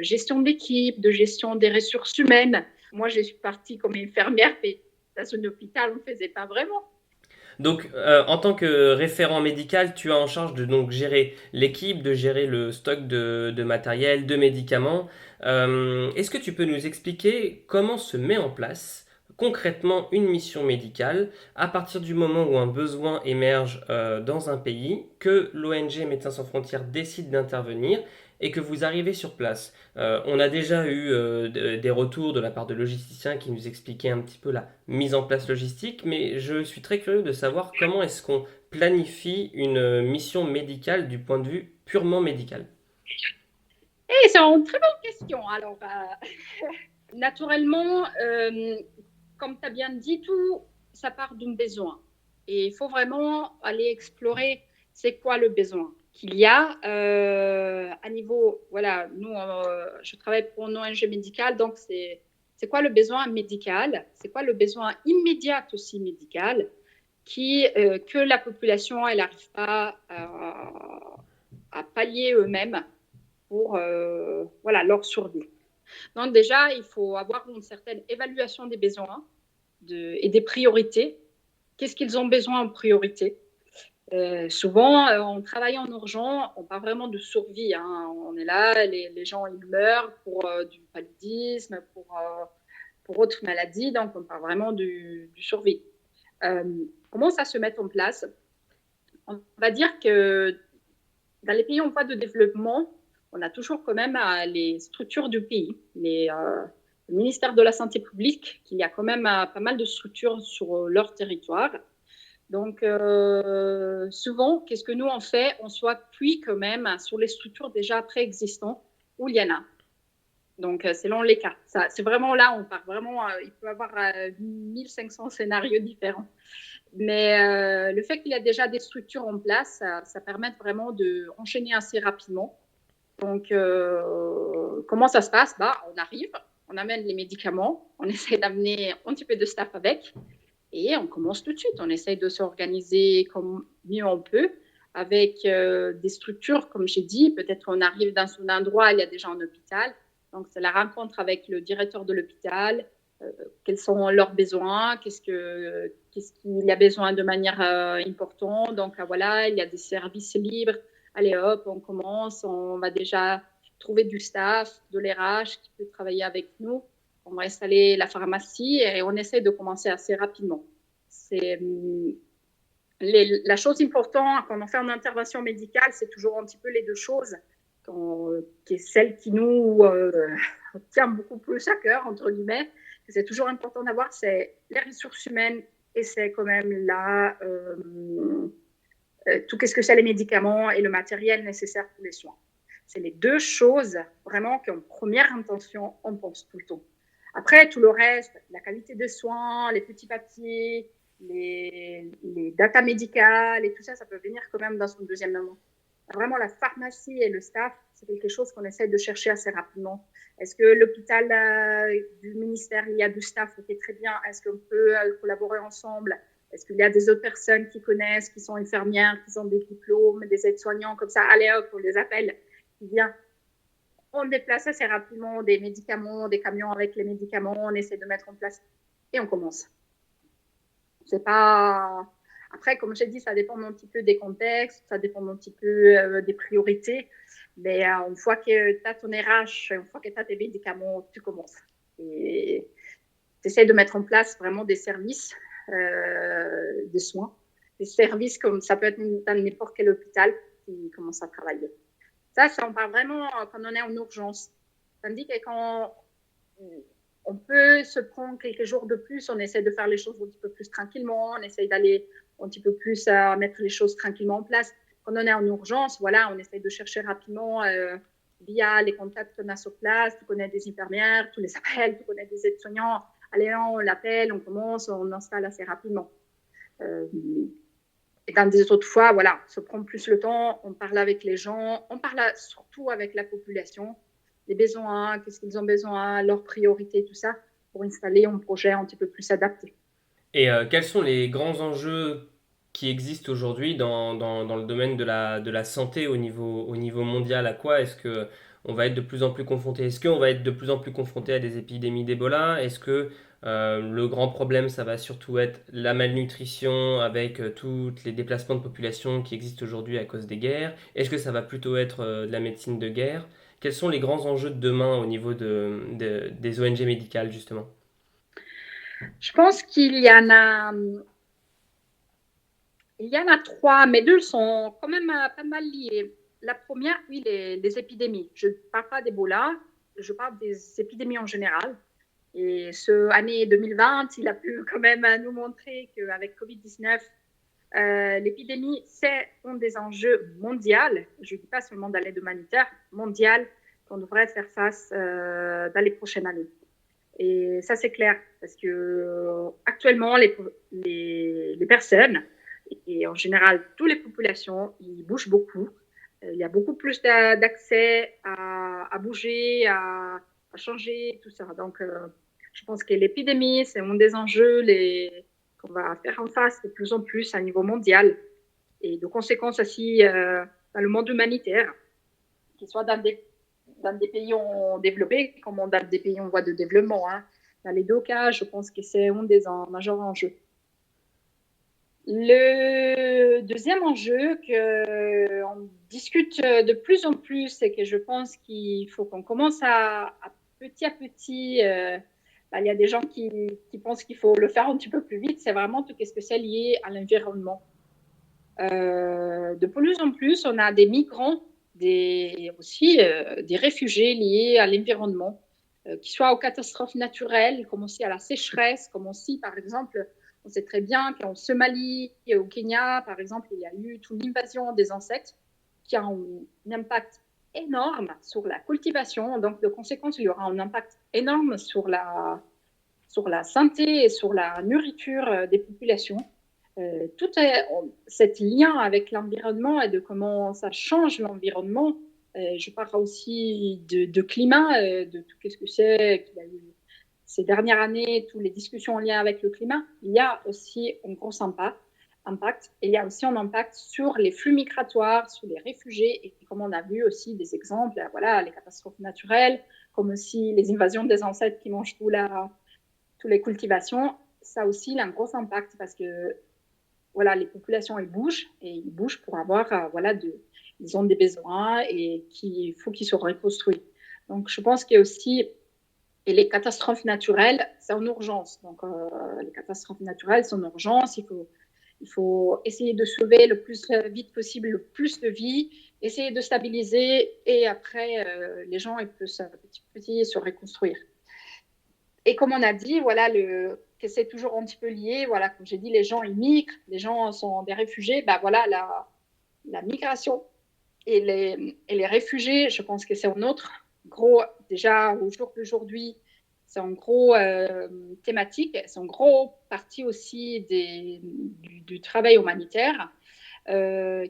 gestion d'équipe, de gestion des ressources humaines. Moi, je suis partie comme infirmière, mais dans un hôpital, on ne faisait pas vraiment. Donc, en tant que référent médical, tu as en charge de donc gérer l'équipe, de gérer le stock de matériel, de médicaments. Est-ce que tu peux nous expliquer comment se met en place concrètement une mission médicale à partir du moment où un besoin émerge dans un pays, que l'ONG Médecins sans frontières décide d'intervenir et que vous arrivez sur place? On a déjà eu des retours de la part de logisticiens qui nous expliquaient un petit peu la mise en place logistique, mais je suis très curieux de savoir comment est-ce qu'on planifie une mission médicale du point de vue purement médical. Et c'est une très bonne question. Alors, naturellement, comme tu as bien dit, tout, ça part d'un besoin. Et il faut vraiment aller explorer c'est quoi le besoin qu'il y a à niveau, voilà, nous, je travaille pour une ONG médicale, donc c'est quoi le besoin médical, c'est quoi le besoin immédiat aussi médical, que la population, elle n'arrive pas à pallier eux-mêmes pour voilà, leur survie. Donc déjà, il faut avoir une certaine évaluation des besoins et des priorités. Qu'est-ce qu'ils ont besoin en priorité? Souvent, on travaille en urgence, on parle vraiment de survie. Hein. On est là, les gens ils meurent pour du paludisme, pour autres maladies, donc on parle vraiment du survie. Comment ça se met en place? On va dire que dans les pays en voie de développement, on a toujours quand même les structures du pays, le ministère de la Santé publique, qui y a quand même pas mal de structures sur leur territoire. Donc, souvent, qu'est-ce que nous on fait? On s'appuie quand même sur les structures déjà préexistantes où il y en a. Donc, selon les cas. Ça, c'est vraiment là, on part vraiment, il peut y avoir 1500 scénarios différents. Mais le fait qu'il y a déjà des structures en place, ça permet vraiment d'enchaîner assez rapidement. Donc, comment ça se passe? On arrive, on amène les médicaments, on essaie d'amener un petit peu de staff avec et on commence tout de suite. On essaie de s'organiser comme mieux on peut avec des structures, comme j'ai dit. Peut-être on arrive dans un endroit, il y a déjà un hôpital. Donc, c'est la rencontre avec le directeur de l'hôpital. Quels sont leurs besoins, qu'est-ce qu'il y a besoin de manière importante. Donc, voilà, il y a des services libres. Allez, hop, on commence. On va déjà trouver du staff, de l'RH qui peut travailler avec nous. On va installer la pharmacie et on essaie de commencer assez rapidement. C'est la chose importante quand on fait une intervention médicale, c'est toujours un petit peu les deux choses. Qui est celle qui nous tient beaucoup plus à cœur, entre guillemets, que c'est toujours important d'avoir, c'est les ressources humaines et c'est quand même là, tout ce que c'est les médicaments et le matériel nécessaire pour les soins. C'est les deux choses vraiment qu'en première intention, on pense tout le temps. Après, tout le reste, la qualité de soins, les petits papiers, les datas médicales et tout ça, ça peut venir quand même dans son deuxième moment. Vraiment, la pharmacie et le staff, c'est quelque chose qu'on essaie de chercher assez rapidement. Est-ce que l'hôpital du ministère, il y a du staff qui est très bien? Est-ce qu'on peut collaborer ensemble? Est-ce qu'il y a des autres personnes qui connaissent, qui sont infirmières, qui ont des diplômes, des aides-soignants comme ça? Allez hop, on les appelle, qui viennent. On déplace assez rapidement des médicaments, des camions avec les médicaments, on essaie de mettre en place et on commence. C'est pas... Après, comme j'ai dit, ça dépend un petit peu des contextes, ça dépend un petit peu des priorités. Mais une fois que tu as ton RH, une fois que tu as tes médicaments, tu commences. Et tu essaies de mettre en place vraiment des services de soins. Des services comme ça peut être dans n'importe quel hôpital qui commence à travailler. Ça on parle vraiment quand on est en urgence. Tandis que quand on peut se prendre quelques jours de plus, on essaie de faire les choses un petit peu plus tranquillement, on essaie d'aller un petit peu plus à mettre les choses tranquillement en place. Quand on est en urgence, voilà, on essaie de chercher rapidement via les contacts qu'on a sur place. Tu connais des infirmières, tu les appelles, tu connais des aides-soignants. Allez, on l'appelle, on commence, on installe assez rapidement. Et dans des autres fois, voilà, on se prend plus le temps, on parle avec les gens, on parle surtout avec la population, les besoins, qu'est-ce qu'ils ont besoin, leurs priorités, tout ça, pour installer un projet un petit peu plus adapté. Et quels sont les grands enjeux qui existent aujourd'hui dans le domaine de la santé au niveau mondial? À quoi est-ce que on va être de plus en plus confronté? Est-ce qu'on va être de plus en plus confronté à des épidémies d'Ebola? Est-ce que le grand problème, ça va surtout être la malnutrition avec tous les déplacements de population qui existent aujourd'hui à cause des guerres? Est-ce que ça va plutôt être de la médecine de guerre? Quels sont les grands enjeux de demain au niveau des ONG médicales, justement? Je pense il y en a trois, mais deux sont quand même pas mal liés. La première, oui, les épidémies. Je ne parle pas d'Ebola, je parle des épidémies en général. Et ce année 2020, il a pu quand même nous montrer qu'avec Covid-19, l'épidémie, c'est un des enjeux mondiaux. Je ne dis pas seulement dans l'aide humanitaire, mondial, qu'on devrait faire face dans les prochaines années. Et ça, c'est clair, parce que actuellement, les personnes, et en général, toutes les populations, ils bougent beaucoup. Il y a beaucoup plus d'accès à bouger, à changer, tout ça. Donc, je pense que l'épidémie, c'est un des enjeux qu'on va faire en face de plus en plus à niveau mondial. Et de conséquences aussi dans le monde humanitaire, qu'il soit dans des pays développés comme dans des pays en voie de développement. Hein. Dans les deux cas, je pense que c'est un des majeurs enjeux. Le deuxième enjeu qu'on discute de plus en plus, c'est que je pense qu'il faut qu'on commence à petit, il y a des gens qui pensent qu'il faut le faire un petit peu plus vite, c'est vraiment tout ce que c'est lié à l'environnement. De plus en plus, on a des migrants, aussi des réfugiés liés à l'environnement, qui soient aux catastrophes naturelles, comme aussi à la sécheresse, comme aussi, par exemple, on sait très bien qu'en Somalie et au Kenya, par exemple, il y a eu toute l'invasion des insectes qui a un impact énorme sur la cultivation. Donc, de conséquence, il y aura un impact énorme sur la santé et sur la nourriture des populations. Tout cet lien avec l'environnement et de comment ça change l'environnement. Je parle aussi de climat, de tout ce que c'est qu'il y a eu ces dernières années, toutes les discussions en lien avec le climat. Il y a aussi un gros impact. Et il y a aussi un impact sur les flux migratoires, sur les réfugiés. Et comme on a vu aussi des exemples, voilà, les catastrophes naturelles, comme aussi les invasions des insectes qui mangent toutes les cultivations. Ça aussi, il a un gros impact parce que voilà, les populations, elles bougent et ils bougent pour avoir, ils ont des besoins et qu'il faut qu'ils soient reconstruits. Donc, je pense qu'il y a aussi, et les catastrophes naturelles, c'est en urgence. Donc, les catastrophes naturelles, c'est en urgence. Il faut essayer de sauver le plus vite possible le plus de vies, essayer de stabiliser et après, les gens, ils peuvent petit à petit se reconstruire. Et comme on a dit, voilà, que c'est toujours un petit peu lié. Voilà, comme j'ai dit, les gens ils migrent, les gens sont des réfugiés. Ben voilà, la migration et les réfugiés, je pense que c'est un autre gros. Déjà au jour d'aujourd'hui, c'est en gros thématique, c'est en gros partie aussi du travail humanitaire,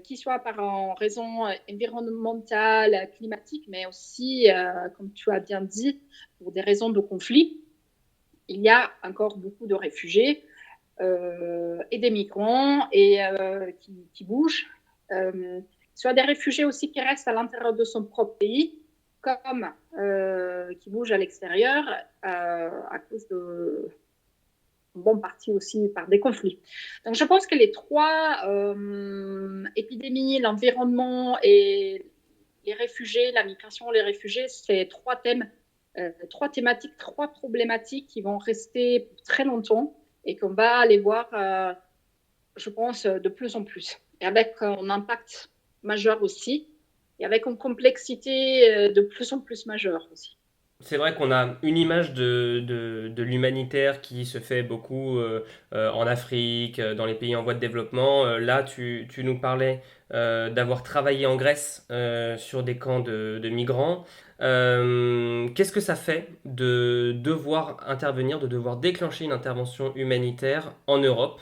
qui soit en raison environnementale, climatique, mais aussi, comme tu as bien dit, pour des raisons de conflit. Il y a encore beaucoup de réfugiés et des migrants qui bougent, soit des réfugiés aussi qui restent à l'intérieur de son propre pays, comme qui bougent à l'extérieur à cause de en bonne partie aussi par des conflits. Donc je pense que les trois épidémies, l'environnement et les réfugiés, la migration, les réfugiés, c'est trois thématiques, trois problématiques qui vont rester pour très longtemps et qu'on va aller voir, je pense, de plus en plus. Et avec un impact majeur aussi, et avec une complexité de plus en plus majeure aussi. C'est vrai qu'on a une image de l'humanitaire qui se fait beaucoup en Afrique, dans les pays en voie de développement. Là, tu nous parlais d'avoir travaillé en Grèce sur des camps de migrants. Qu'est-ce que ça fait de devoir intervenir, de devoir déclencher une intervention humanitaire en Europe?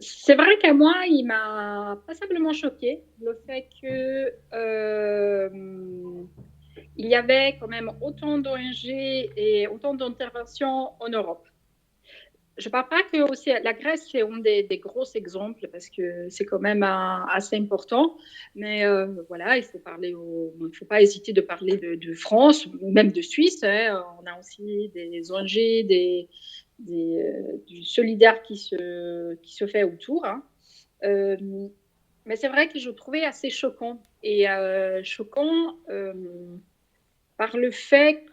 C'est vrai qu'à moi, il m'a passablement choqué le fait que il y avait quand même autant d'ONG et autant d'interventions en Europe. Je ne parle pas que aussi la Grèce, c'est un des gros exemples parce que c'est quand même assez important. Mais voilà, il ne faut pas hésiter de parler de France ou même de Suisse. Hein. On a aussi des ONG, du solidaire qui se fait autour. Hein. Euh, mais c'est vrai que je trouvais assez choquant. Et choquant par le fait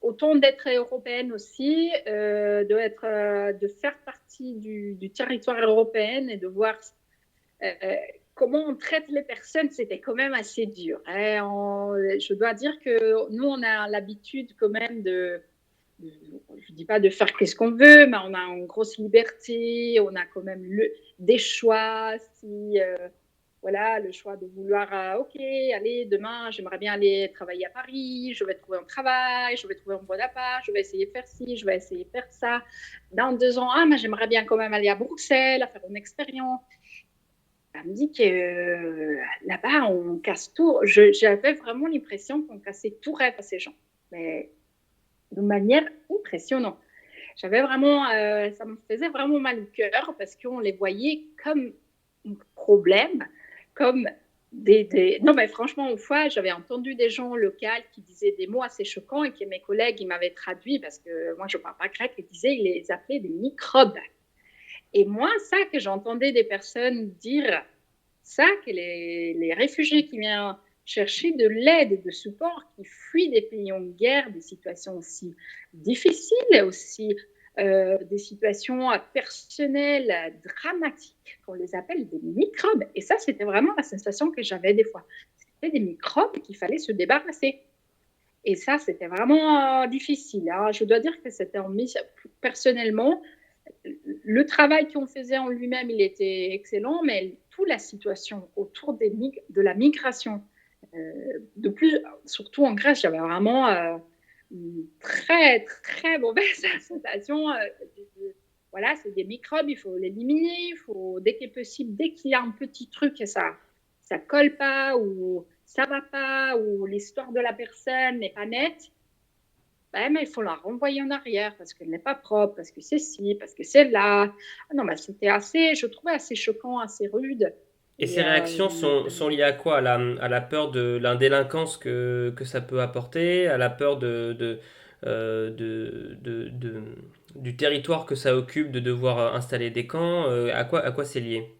autant d'être européenne aussi, de faire partie du territoire européen et de voir comment on traite les personnes, c'était quand même assez dur. Hein. Je dois dire que nous, on a l'habitude quand même je ne dis pas de faire qu'est-ce qu'on veut, mais on a une grosse liberté, on a quand même des choix. Si voilà, le choix de vouloir, ok, allez, demain, j'aimerais bien aller travailler à Paris, je vais trouver un travail, je vais trouver un bon appart, je vais essayer de faire ci, je vais essayer de faire ça. Dans 2 ans, mais j'aimerais bien quand même aller à Bruxelles, à faire une expérience. Elle me dit que là-bas, on casse tout. J'avais vraiment l'impression qu'on cassait tout rêve à ces gens, mais de manière impressionnante. J'avais vraiment, ça me faisait vraiment mal au cœur parce qu'on les voyait comme un problème, comme Non, mais franchement, une fois, j'avais entendu des gens locaux qui disaient des mots assez choquants et que mes collègues, ils m'avaient traduit parce que moi, je ne parle pas grec, ils disaient, ils les appelaient des microbes. Et moi, ça que j'entendais des personnes dire, ça que les réfugiés qui viennent chercher de l'aide et de support, qui fuient des pays en guerre, des situations aussi difficiles, aussi des situations personnelles dramatiques, qu'on les appelle des microbes. Et ça, c'était vraiment la sensation que j'avais des fois. C'était des microbes qu'il fallait se débarrasser. Et ça, c'était vraiment difficile. Alors, je dois dire que c'était personnellement, le travail qu'on faisait en lui-même, il était excellent, mais toute la situation autour de la migration, surtout en Grèce, j'avais vraiment une très, très mauvaise sensation. Voilà, c'est des microbes, il faut l'éliminer, dès qu'il est possible, dès qu'il y a un petit truc et ça colle pas ou ça va pas ou l'histoire de la personne n'est pas nette, mais il faut la renvoyer en arrière parce qu'elle n'est pas propre, parce que c'est ci, parce que c'est là. Ah non, je trouvais assez choquant, assez rude. Et ces Et réactions sont liées à quoi? À la peur de la délinquance que ça peut apporter, à la peur du territoire que ça occupe de devoir installer des camps. À quoi c'est lié?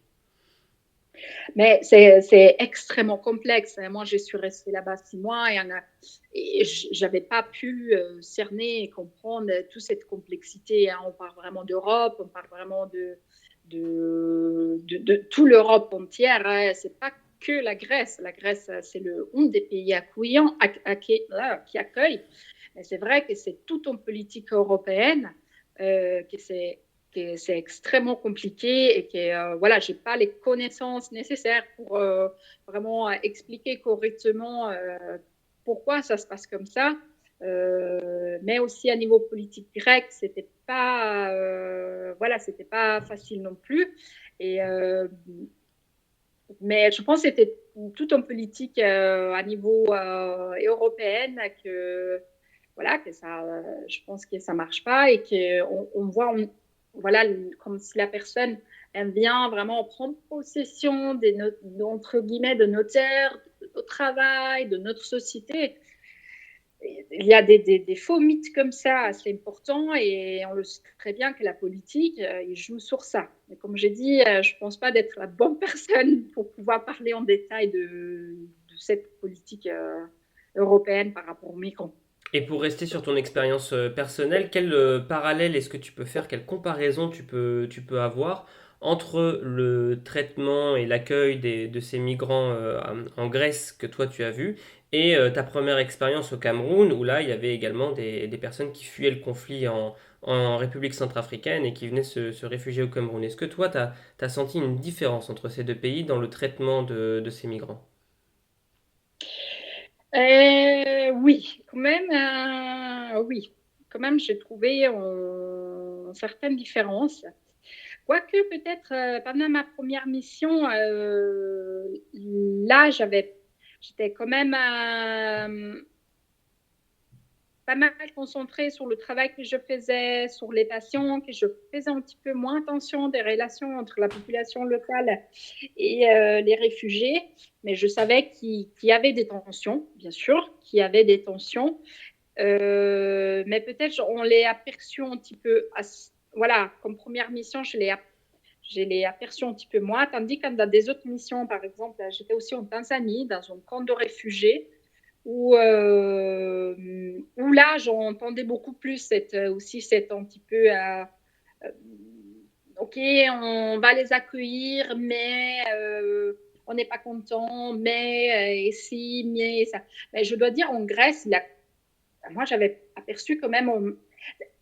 Mais c'est extrêmement complexe. Moi, je suis restée là-bas 6 mois et j'avais pas pu cerner et comprendre toute cette complexité. Hein. On parle vraiment d'Europe, on parle vraiment de toute l'Europe entière. Hein. C'est pas que la Grèce. La Grèce, c'est un des pays accueillants qui accueille. Mais c'est vrai que c'est toute une politique européenne que c'est extrêmement compliqué et que voilà, j'ai pas les connaissances nécessaires pour vraiment expliquer correctement pourquoi ça se passe comme ça. Mais aussi à niveau politique grec, c'était pas facile non plus. Et mais je pense que c'était tout en politique à niveau européen que ça, je pense que ça marche pas et qu'on voit, comme si la personne elle vient vraiment prendre possession entre guillemets de nos terres, de notre travail, de notre société. Il y a des faux mythes comme ça assez importants et on le sait très bien que la politique, il joue sur ça. Mais comme j'ai dit, je ne pense pas d'être la bonne personne pour pouvoir parler en détail de cette politique européenne par rapport aux migrants. Et pour rester sur ton expérience personnelle, quel parallèle est-ce que tu peux faire, quelle comparaison tu peux avoir entre le traitement et l'accueil de ces migrants en Grèce que toi tu as vu et ta première expérience au Cameroun où là il y avait également des personnes qui fuyaient le conflit en République centrafricaine et qui venaient se réfugier au Cameroun. Est-ce que toi tu as senti une différence entre ces deux pays dans le traitement de ces migrants? Oui, quand même, oui. Quand même, j'ai trouvé certaines différences. Quoique peut-être pendant ma première mission, là, j'étais quand même pas mal concentrée sur le travail que je faisais, sur les patients, que je faisais un petit peu moins attention des relations entre la population locale et les réfugiés. Mais je savais qu'il y avait des tensions, bien sûr, qu'il y avait des tensions. Mais peut-être on les aperçu un petit peu, voilà, comme première mission, je l'ai aperçu un petit peu moins, tandis que dans des autres missions, par exemple, j'étais aussi en Tanzanie, dans un camp de réfugiés, où là, j'entendais beaucoup plus cette un petit peu, OK, on va les accueillir, mais on n'est pas content, mais et si, mais ça. Mais je dois dire, en Grèce, moi, j'avais aperçu quand même,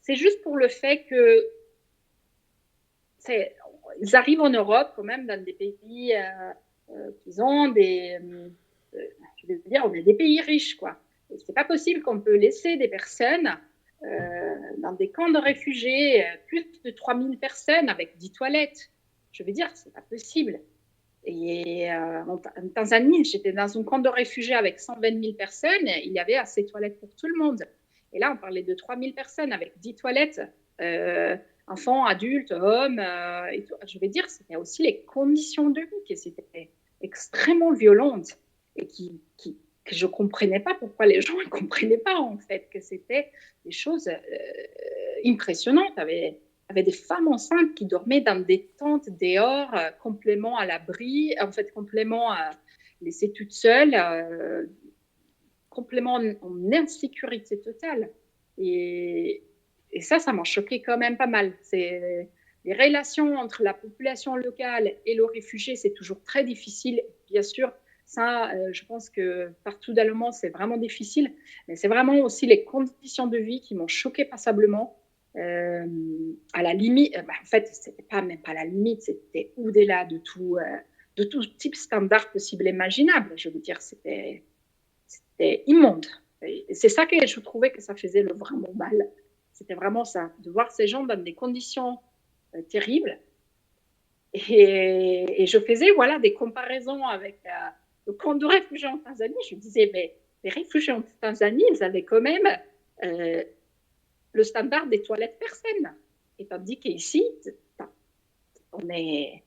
c'est juste pour le fait que ils arrivent en Europe quand même dans des pays qui ont je veux dire, on est des pays riches, quoi. C'est pas possible qu'on peut laisser des personnes dans des camps de réfugiés, plus de 3000 personnes avec 10 toilettes. Je veux dire, c'est pas possible. Et en Tanzanie, j'étais dans un camp de réfugiés avec 120 000 personnes, il y avait assez de toilettes pour tout le monde. Et là, on parlait de 3000 personnes avec 10 toilettes, enfants, adultes, hommes. Et tout. Je veux dire, c'était aussi les conditions de vie qui étaient extrêmement violentes et que je ne comprenais pas pourquoi les gens ne comprenaient pas, en fait, que c'était des choses impressionnantes. Il y avait des femmes enceintes qui dormaient dans des tentes dehors, complètement à l'abri, en fait, complètement laissées toutes seules, complètement en insécurité totale. Et ça m'a choqué quand même pas mal. Les relations entre la population locale et le réfugié, c'est toujours très difficile, bien sûr. Ça, je pense que partout dans le monde, c'est vraiment difficile. Mais c'est vraiment aussi les conditions de vie qui m'ont choqué passablement. À la limite, en fait, c'était pas même pas la limite, c'était au-delà de tout type standard possible et imaginable. Je veux dire, c'était immonde. Et c'est ça que je trouvais que ça faisait le vraiment mal. C'était vraiment ça, de voir ces gens dans des conditions terribles. Et je faisais voilà, des comparaisons avec le camp de réfugiés en Tanzanie. Je me disais, mais les réfugiés en Tanzanie, ils avaient quand même le standard des toilettes personnes. Et tandis qu'ici, on est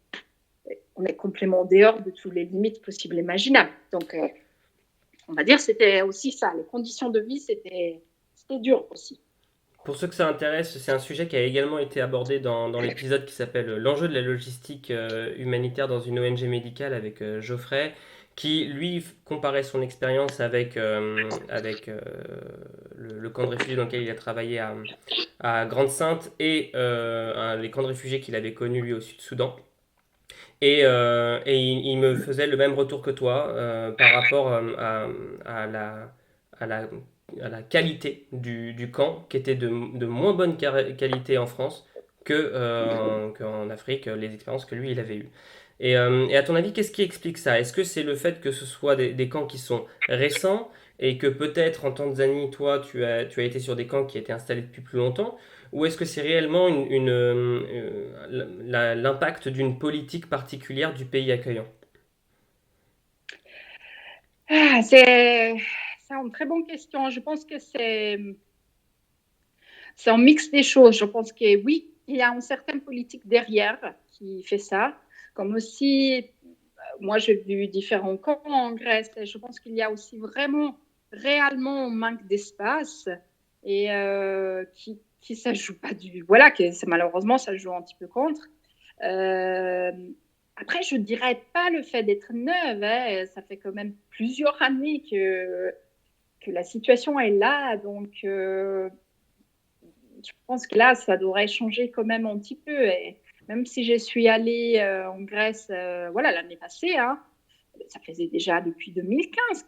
complètement dehors de toutes les limites possibles et imaginables. Donc, on va dire c'était aussi ça. Les conditions de vie, c'était dur aussi. Pour ceux que ça intéresse, c'est un sujet qui a également été abordé dans l'épisode qui s'appelle L'enjeu de la logistique humanitaire dans une ONG médicale avec Geoffrey, qui lui comparait son expérience avec le camp de réfugiés dans lequel il a travaillé à Grande-Sainte et les camps de réfugiés qu'il avait connus lui au Sud-Soudan. Et il me faisait le même retour que toi par rapport à la qualité du camp, qui était de moins bonne qualité en France qu'en Afrique, les expériences que lui, il avait eues. Et à ton avis, qu'est-ce qui explique ça? Est-ce que c'est le fait que ce soit des camps qui sont récents et que peut-être en Tanzanie, toi, tu as été sur des camps qui étaient installés depuis plus longtemps? Ou est-ce que c'est réellement l'impact d'une politique particulière du pays accueillant? C'est une très bonne question. Je pense que c'est un mix des choses. Je pense que oui, il y a une certaine politique derrière qui fait ça. Comme aussi, moi, j'ai vu différents camps en Grèce. Et je pense qu'il y a aussi vraiment, réellement, un manque d'espace et qui ça joue pas du. Voilà, malheureusement, ça joue un petit peu contre. Euh, Après, je dirais pas le fait d'être neuve. Hein, ça fait quand même plusieurs années que la situation est là. Donc, je pense que là, ça devrait changer quand même un petit peu. Et même si je suis allée en Grèce voilà, l'année passée, hein, ça faisait déjà depuis 2015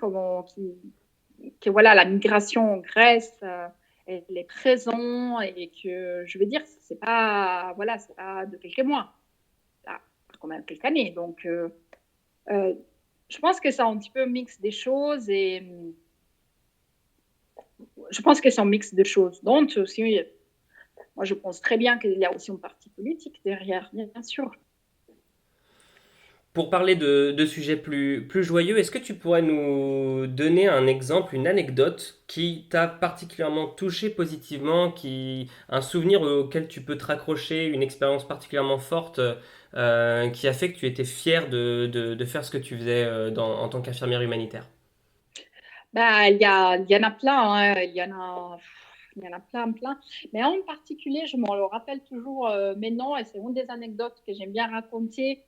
que voilà, la migration en Grèce, elle est présente et que, je veux dire, c'est pas, voilà, c'est pas de quelques mois, là, quand même quelques années. Donc, euh, je pense que c'est un petit peu un mix des choses et je pense que c'est un mix de choses. Donc, aussi, moi, je pense très bien qu'il y a aussi une partie politique derrière, bien sûr. Pour parler de sujets plus joyeux, est-ce que tu pourrais nous donner un exemple, une anecdote qui t'a particulièrement touché positivement, un souvenir auquel tu peux te raccrocher, une expérience particulièrement forte qui a fait que tu étais fier de faire ce que tu faisais en tant qu'infirmière humanitaire? Bah, il y en a plein, hein. Il y en a plein, plein. Mais en particulier, je me le rappelle toujours maintenant, et c'est une des anecdotes que j'aime bien raconter.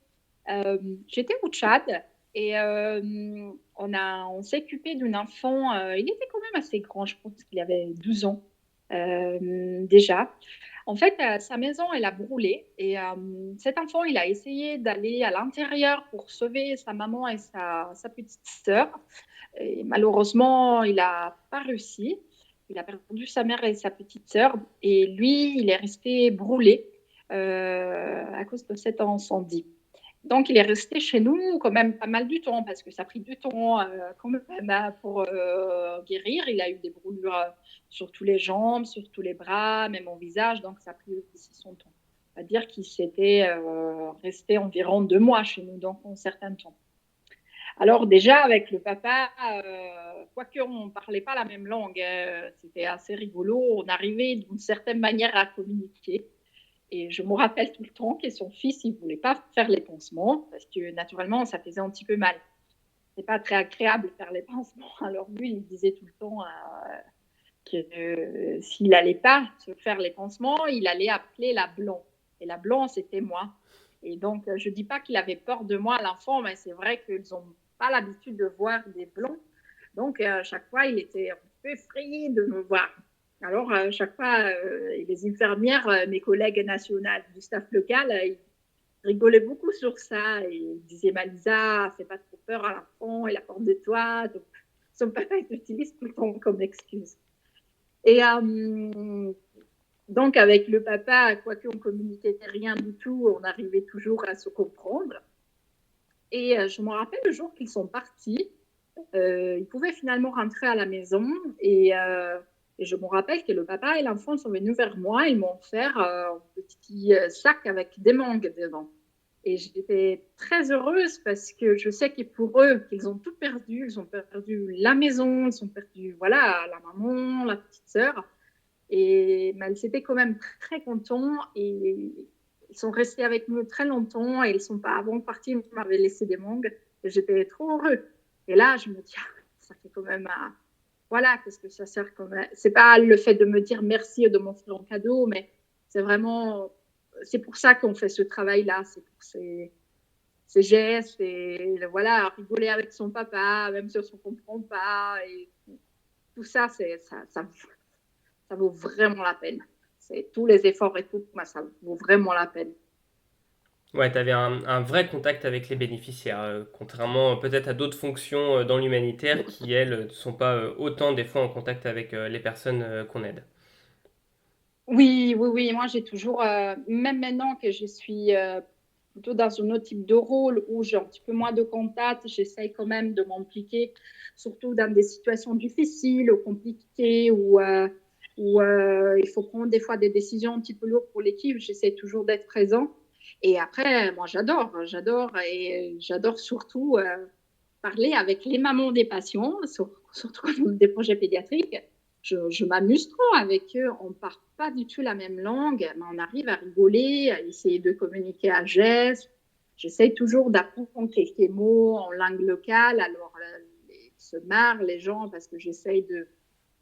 Euh, J'étais au Tchad et on s'est occupé d'un enfant. Il était quand même assez grand, je pense qu'il avait 12 ans déjà. En fait, sa maison, elle a brûlé et cet enfant, il a essayé d'aller à l'intérieur pour sauver sa maman et sa petite sœur. Et malheureusement, il n'a pas réussi. Il a perdu sa mère et sa petite sœur. Et lui, il est resté brûlé à cause de cet incendie. Donc, il est resté chez nous quand même pas mal du temps parce que ça a pris du temps quand même pour guérir. Il a eu des brûlures sur tous les jambes, sur tous les bras, même au visage. Donc, ça a pris aussi son temps. On va dire qu'il s'était resté environ 2 mois chez nous, donc un certain temps. Alors déjà, avec le papa, quoique on ne parlait pas la même langue, c'était assez rigolo. On arrivait d'une certaine manière à communiquer. Et je me rappelle tout le temps que son fils, il ne voulait pas faire les pansements parce que naturellement, ça faisait un petit peu mal. C'est pas très agréable de faire les pansements. Alors lui, il disait tout le temps que s'il n'allait pas se faire les pansements, il allait appeler la blanc. Et la blanc, c'était moi. Et donc, je ne dis pas qu'il avait peur de moi, l'enfant, mais c'est vrai qu'ils n'ont pas l'habitude de voir des blancs. Donc, à chaque fois, il était un peu effrayé de me voir. Alors, chaque fois, les infirmières, mes collègues nationales du staff local, ils rigolaient beaucoup sur ça. Et ils disaient, Malisa, fais pas trop peur à l'enfant, il a peur de toi. Donc, son papa, il utilise tout le temps comme excuse. Et donc, avec le papa, quoique on communiquait rien du tout, on arrivait toujours à se comprendre. Et je me rappelle le jour qu'ils sont partis, ils pouvaient finalement rentrer à la maison. Et je me rappelle que le papa et l'enfant sont venus vers moi. Ils m'ont offert un petit sac avec des mangues dedans. Et j'étais très heureuse parce que je sais que pour eux, ils ont tout perdu. Ils ont perdu la maison, ils ont perdu voilà, la maman, la petite sœur. Et mais ils étaient quand même très contents et ils sont restés avec nous très longtemps et ils sont pas avant de partir, ils m'avaient laissé des mangues et j'étais trop heureux. Et là, je me dis, ça fait quand même, voilà, qu'est-ce que ça sert quand même. C'est pas le fait de me dire merci et de m'offrir un cadeau, mais c'est vraiment, c'est pour ça qu'on fait ce travail-là, c'est pour ces gestes et voilà, rigoler avec son papa, même si on ne se comprend pas et tout ça, ça vaut vraiment la peine. C'est tous les efforts et tout, bah, ça vaut vraiment la peine. Ouais, tu avais un vrai contact avec les bénéficiaires, contrairement peut-être à d'autres fonctions dans l'humanitaire qui, elles, ne sont pas autant des fois en contact avec les personnes qu'on aide. Oui, oui, oui. Moi, j'ai toujours, même maintenant que je suis plutôt dans un autre type de rôle où j'ai un petit peu moins de contact. J'essaye quand même de m'impliquer, surtout dans des situations difficiles ou compliquées où il faut prendre des fois des décisions un petit peu lourdes pour l'équipe. J'essaie toujours d'être présent. Et après, moi, j'adore surtout parler avec les mamans des patients, surtout quand on a des projets pédiatriques. Je m'amuse trop avec eux. On ne parle pas du tout la même langue, mais on arrive à rigoler, à essayer de communiquer à gestes. J'essaie toujours d'apprendre quelques mots en langue locale. Alors, ils se marrent, les gens, parce que j'essaie de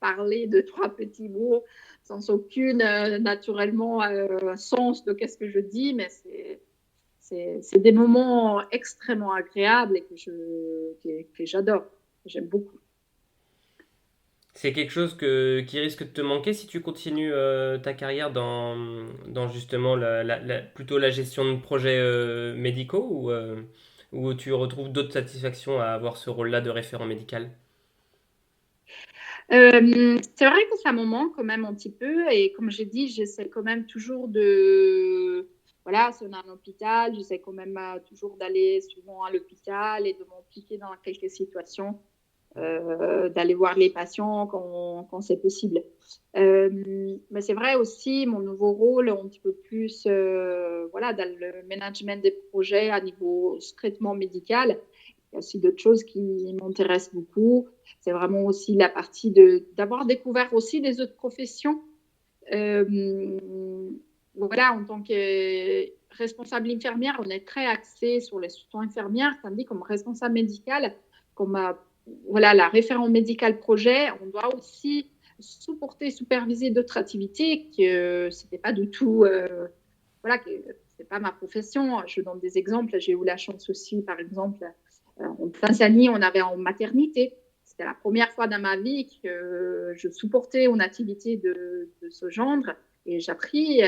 parler de trois petits mots sans aucune, naturellement, sens de qu'est-ce que je dis, mais c'est des moments extrêmement agréables et que j'adore, que j'aime beaucoup. C'est quelque chose qui risque de te manquer si tu continues ta carrière dans justement plutôt la gestion de projets médicaux ou tu retrouves d'autres satisfactions à avoir ce rôle-là de référent médical? C'est vrai que ça me manque quand même un petit peu et comme j'ai dit, j'essaie quand même toujours de... Voilà, si on a un hôpital, j'essaie quand même toujours d'aller souvent à l'hôpital et de m'impliquer dans quelques situations, d'aller voir les patients quand c'est possible. Mais c'est vrai aussi, mon nouveau rôle, un petit peu plus voilà, dans le management des projets à niveau strictement médical. Il y a aussi d'autres choses qui m'intéressent beaucoup. C'est vraiment aussi la partie d'avoir découvert aussi des autres professions. Euh, voilà, en tant que responsable infirmière, on est très axé sur les soins infirmières, tandis comme responsable médical, comme voilà, la référente médicale projet, on doit aussi supporter, superviser d'autres activités que c'était pas du tout, voilà, que c'est pas ma profession. Je donne des exemples. J'ai eu la chance aussi, par exemple, en Tanzanie, on avait en maternité. C'était la première fois dans ma vie que je supportais une activité de ce genre et j'ai appris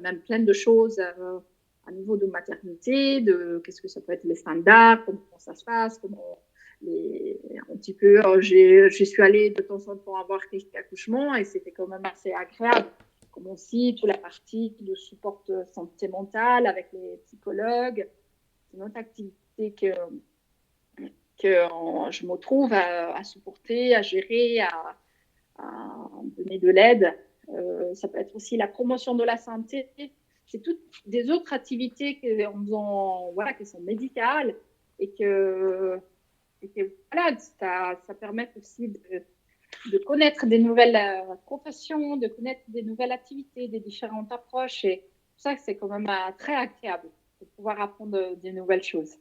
même plein de choses à niveau de maternité, de qu'est-ce que ça peut être les standards, comment ça se passe, comment un petit peu, je suis allée de temps en temps avoir quelques accouchements et c'était quand même assez agréable. Comme aussi toute la partie de support santé mentale avec les psychologues. C'est une autre activité que je me trouve à supporter, à gérer, à donner de l'aide. Ça peut être aussi la promotion de la santé. C'est toutes des autres activités voilà, qui sont médicales et que voilà, ça permet aussi de connaître des nouvelles professions, de connaître des nouvelles activités, des différentes approches. Et ça, c'est quand même très agréable de pouvoir apprendre des nouvelles choses.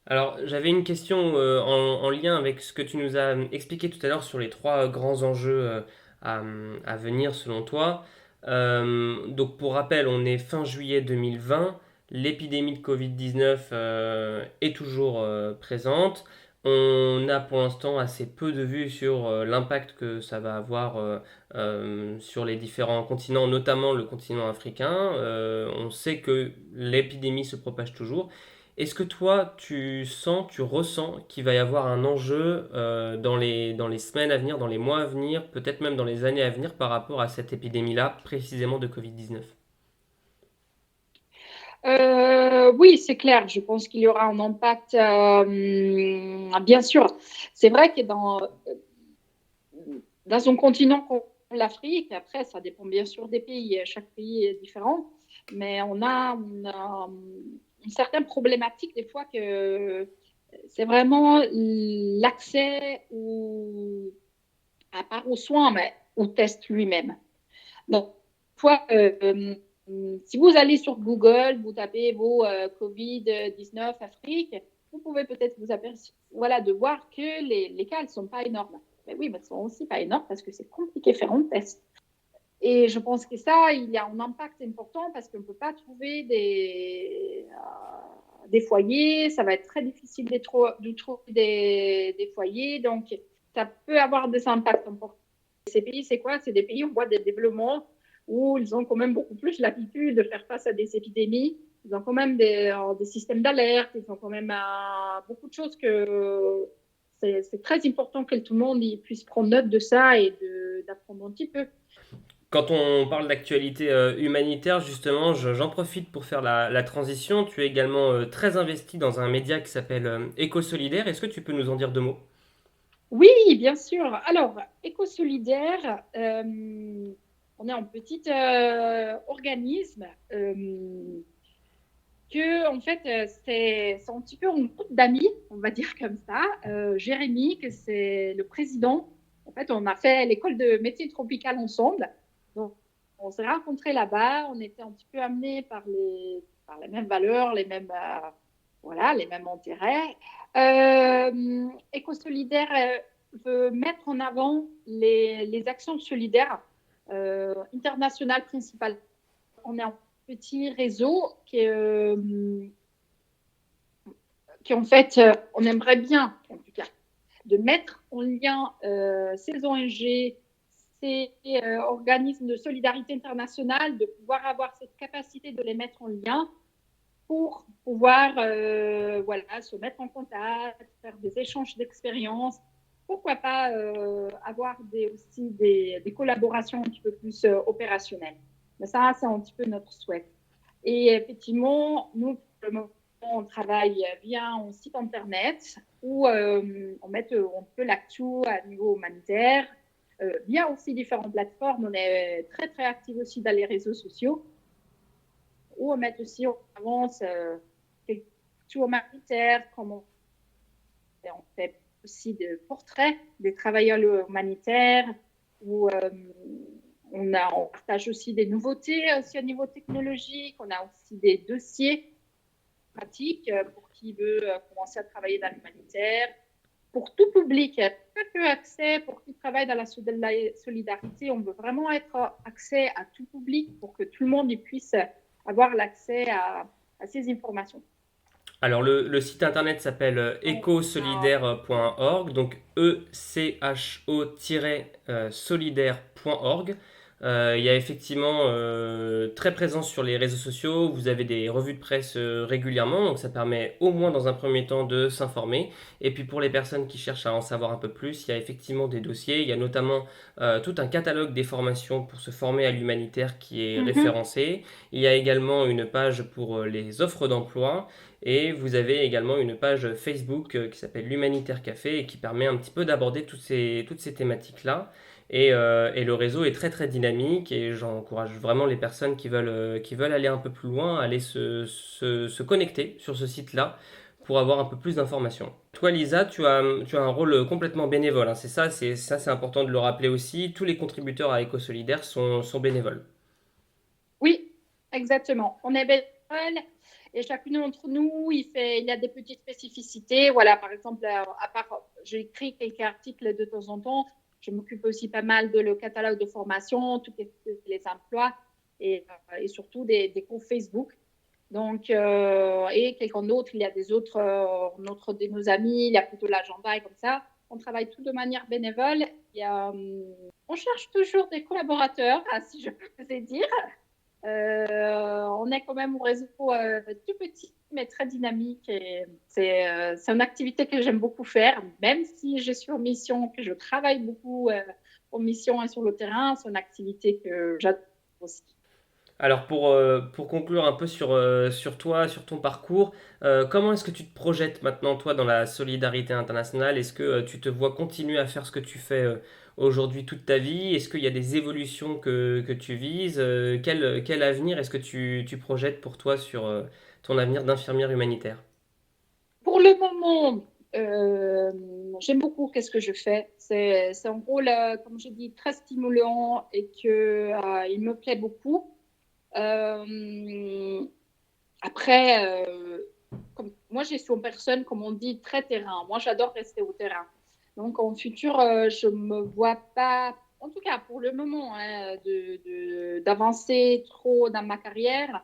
Alors, j'avais une question en lien avec ce que tu nous as expliqué tout à l'heure sur les trois grands enjeux à, à venir selon toi. Donc, pour rappel, on est fin juillet 2020, l'épidémie de Covid-19 est toujours présente. On a pour l'instant assez peu de vues sur l'impact que ça va avoir sur les différents continents, notamment le continent africain. On sait que l'épidémie se propage toujours. Est-ce que toi, tu ressens qu'il va y avoir un enjeu dans les semaines à venir, dans les mois à venir, peut-être même dans les années à venir par rapport à cette épidémie-là, précisément de Covid-19? Oui, c'est clair. Je pense qu'il y aura un impact, bien sûr. C'est vrai que dans un continent comme l'Afrique, après, ça dépend bien sûr des pays. Chaque pays est différent. Mais on a une certaine problématique des fois que c'est vraiment l'accès à part aux soins, mais au test lui-même. Donc, toi, si vous allez sur Google, vous tapez vos Covid-19 Afrique, vous pouvez peut-être vous apercevoir, voilà, de voir que les cas ne sont pas énormes. Mais oui, mais ils ne sont aussi pas énormes parce que c'est compliqué de faire un test. Et je pense que ça, il y a un impact important parce qu'on ne peut pas trouver des foyers. Ça va être très difficile de trouver des foyers. Donc, ça peut avoir des impacts importants. Ces pays, c'est quoi? C'est des pays où on voit des développements où ils ont quand même beaucoup plus l'habitude de faire face à des épidémies. Ils ont quand même des systèmes d'alerte. Ils ont quand même beaucoup de choses que c'est très important que tout le monde puisse prendre note de ça et d'apprendre un petit peu. Quand on parle d'actualité humanitaire, justement, j'en profite pour faire la transition. Tu es également très investi dans un média qui s'appelle Éco-Solidaire. Est-ce que tu peux nous en dire deux mots? Oui, bien sûr. Alors, Éco-Solidaire, on est un petit organisme que, en fait, c'est un petit peu un groupe d'amis, on va dire comme ça. Jérémy, que c'est le président. En fait, on a fait l'école de médecine tropicale ensemble. Donc, on s'est rencontrés là-bas. On était un petit peu amenés par les mêmes valeurs, voilà, les mêmes intérêts. Éco-solidaire veut mettre en avant les actions solidaires internationales principales. On est un petit réseau qui en fait, on aimerait bien, en tout cas, de mettre en lien ces ONG, ces organismes de solidarité internationale, de pouvoir avoir cette capacité de les mettre en lien pour pouvoir voilà, se mettre en contact, faire des échanges d'expériences. Pourquoi pas avoir aussi des collaborations un petit peu plus opérationnelles. Mais ça, c'est un petit peu notre souhait. Et effectivement, nous, pour le moment, on travaille via un site internet où on met un peu l'actu à niveau humanitaire, via aussi différentes plateformes. On est très, très actifs aussi dans les réseaux sociaux où on met aussi en avance quelques actus humanitaires, comme on fait aussi des portraits des travailleurs humanitaires, où on partage aussi des nouveautés aussi au niveau technologique. On a aussi des dossiers pratiques pour qui veut commencer à travailler dans l'humanitaire. Pour tout public, il y a très peu accès pour qui travaille dans la solidarité. On veut vraiment être accès à tout public pour que tout le monde puisse avoir l'accès à ces informations. Alors le site internet s'appelle ecosolidaire.org, donc echo-solidaire.org. Il y a effectivement très présent sur les réseaux sociaux, vous avez des revues de presse régulièrement, donc ça permet au moins dans un premier temps de s'informer. Et puis pour les personnes qui cherchent à en savoir un peu plus, il y a effectivement des dossiers, il y a notamment tout un catalogue des formations pour se former à l'humanitaire qui est référencé. Il y a également une page pour les offres d'emploi. Et vous avez également une page Facebook qui s'appelle l'Humanitaire Café et qui permet un petit peu d'aborder toutes ces thématiques-là. Et le réseau est très très dynamique et j'encourage vraiment les personnes qui veulent aller un peu plus loin à aller se connecter sur ce site-là pour avoir un peu plus d'informations. Toi Lisa, tu as un rôle complètement bénévole, hein, c'est important de le rappeler aussi. Tous les contributeurs à EcoSolidaire sont bénévoles. Oui, exactement. On est bénévole et chacun d'entre nous, il y a des petites spécificités. Voilà, par exemple, à part, j'écris quelques articles de temps en temps. Je m'occupe aussi pas mal de le catalogue de formation, tous les emplois et surtout des cours Facebook. Donc, et quelqu'un d'autre, il y a des autres, notre de nos amis, il y a plutôt l'agenda et comme ça. On travaille tout de manière bénévole. On cherche toujours des collaborateurs, si je peux dire. On est quand même un réseau tout petit, mais très dynamique. Et c'est une activité que j'aime beaucoup faire, même si je suis en mission, que je travaille beaucoup en mission et sur le terrain. C'est une activité que j'adore aussi. Alors pour conclure un peu sur toi, sur ton parcours, comment est-ce que tu te projettes maintenant toi dans la solidarité internationale? Est-ce que tu te vois continuer à faire ce que tu fais aujourd'hui toute ta vie? Est-ce qu'il y a des évolutions que tu vises? Quel avenir est-ce que tu projettes pour toi sur ton avenir d'infirmière humanitaire? Pour le moment, j'aime beaucoup qu'est-ce que je fais. C'est un rôle, comme je dis, très stimulant et il me plaît beaucoup. Euh, Après, moi, je suis une personne, comme on dit, très terrain. Moi, j'adore rester au terrain. Donc, en futur, je ne me vois pas, en tout cas pour le moment, hein, d'avancer trop dans ma carrière.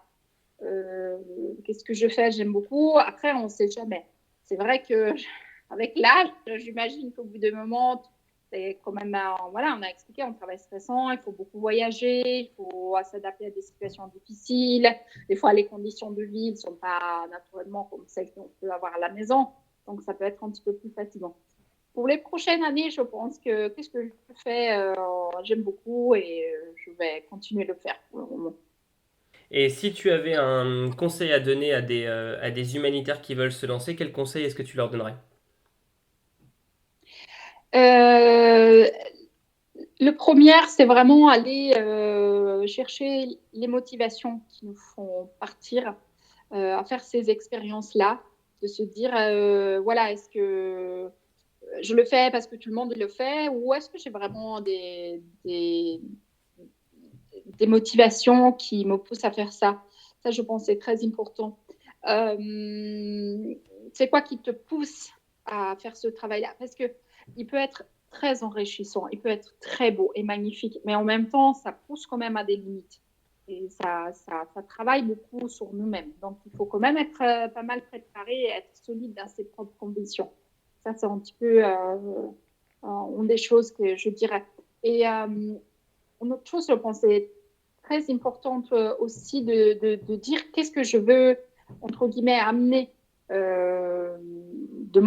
Qu'est-ce que je fais? J'aime beaucoup. Après, on ne sait jamais. C'est vrai que avec l'âge, j'imagine qu'au bout d'un moment, c'est quand même, voilà, on a expliqué, on travaille stressant, il faut beaucoup voyager, il faut s'adapter à des situations difficiles. Des fois, les conditions de vie ne sont pas naturellement comme celles qu'on peut avoir à la maison. Donc, ça peut être un petit peu plus fatigant. pour les prochaines années, je pense que qu'est-ce que je fais, j'aime beaucoup et je vais continuer de le faire pour le moment. Et si tu avais un conseil à donner à des humanitaires qui veulent se lancer, quel conseil est-ce que tu leur donnerais? Euh, le premier, c'est vraiment aller chercher les motivations qui nous font partir à faire ces expériences-là, de se dire, voilà, est-ce que je le fais parce que tout le monde le fait ou est-ce que j'ai vraiment des motivations qui me poussent à faire ça? Ça, je pense, c'est très important. C'est quoi qui te pousse à faire ce travail-là? Parce qu'il peut être très enrichissant, il peut être très beau et magnifique, mais en même temps, ça pousse quand même à des limites. Et ça travaille beaucoup sur nous-mêmes. Donc, il faut quand même être pas mal préparé et être solide dans ses propres convictions. Ça, c'est un petit peu une des choses que je dirais. Et une autre chose, je pense, c'est très importante aussi de dire qu'est-ce que je veux, entre guillemets, amener de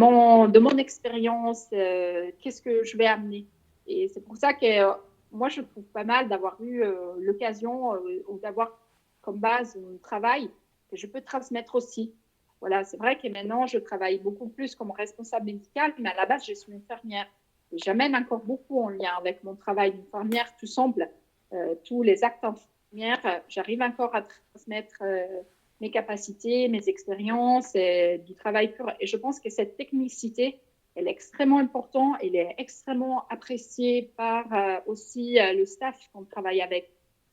mon expérience, qu'est-ce que je vais amener. Et c'est pour ça que moi, je trouve pas mal d'avoir eu l'occasion ou d'avoir comme base un travail que je peux transmettre aussi. Voilà, c'est vrai que maintenant, je travaille beaucoup plus comme responsable médicale, mais à la base, je suis infirmière. Et j'amène encore beaucoup en lien avec mon travail d'infirmière, tout semble. Tous les actes infirmières, j'arrive encore à transmettre mes capacités, mes expériences, du travail pur. Et je pense que cette technicité, elle est extrêmement importante, elle est extrêmement appréciée par aussi le staff qu'on travaille avec.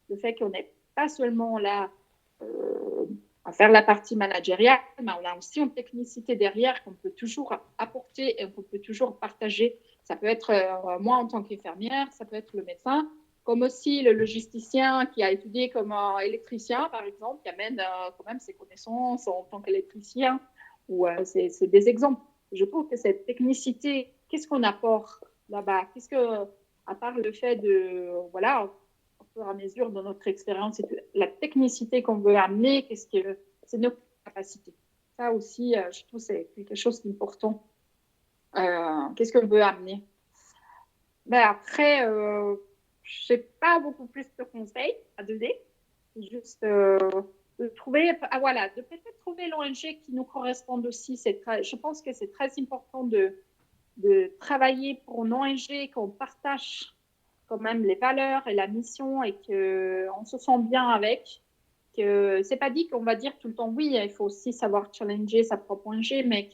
Le fait qu'on n'est pas seulement là à faire la partie managériale, mais on a aussi une technicité derrière qu'on peut toujours apporter et qu'on peut toujours partager. Ça peut être moi en tant qu'infirmière, ça peut être le médecin, comme aussi le logisticien qui a étudié comme électricien, par exemple, qui amène quand même ses connaissances en tant qu'électricien. Ou c'est des exemples. Je trouve que cette technicité, qu'est-ce qu'on apporte là-bas? Qu'est-ce que, à part le fait de, voilà, au fur et à mesure de notre expérience, c'est la technicité qu'on veut amener, qu'est-ce que c'est nos capacités. Ça aussi, je trouve que c'est quelque chose d'important. Qu'est-ce qu'on veut amener? Ben après, je n'ai pas beaucoup plus de conseils à donner. C'est juste de trouver, voilà, de peut-être trouver l'ONG qui nous corresponde aussi. Je pense que c'est très important de travailler pour une ONG qu'on partage quand même les valeurs et la mission et qu'on se sent bien avec. Que c'est pas dit qu'on va dire tout le temps oui, il faut aussi savoir challenger sa propre ONG, mais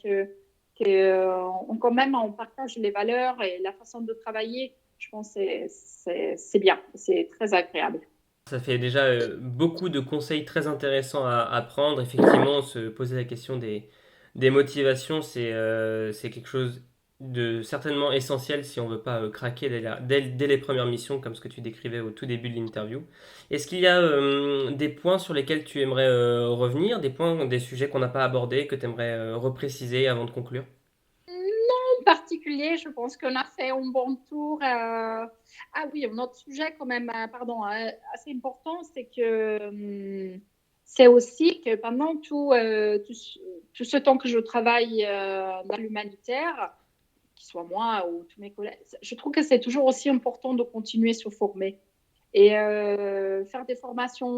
quand même on partage les valeurs et la façon de travailler. Je pense que c'est bien, c'est très agréable. Ça fait déjà beaucoup de conseils très intéressants à prendre. Effectivement, se poser la question des motivations, c'est quelque chose de certainement essentiel si on veut pas craquer dès les premières missions, comme ce que tu décrivais au tout début de l'interview. Est-ce qu'il y a des points sur lesquels tu aimerais revenir, des points, des sujets qu'on n'a pas abordés, que tu aimerais repréciser avant de conclure? En particulier, je pense qu'on a fait un bon tour. Ah oui, un autre sujet quand même, pardon, assez important, c'est que c'est aussi que pendant tout ce temps que je travaille dans l'humanitaire, qu'il soit moi ou tous mes collègues, je trouve que c'est toujours aussi important de continuer à se former et faire des formations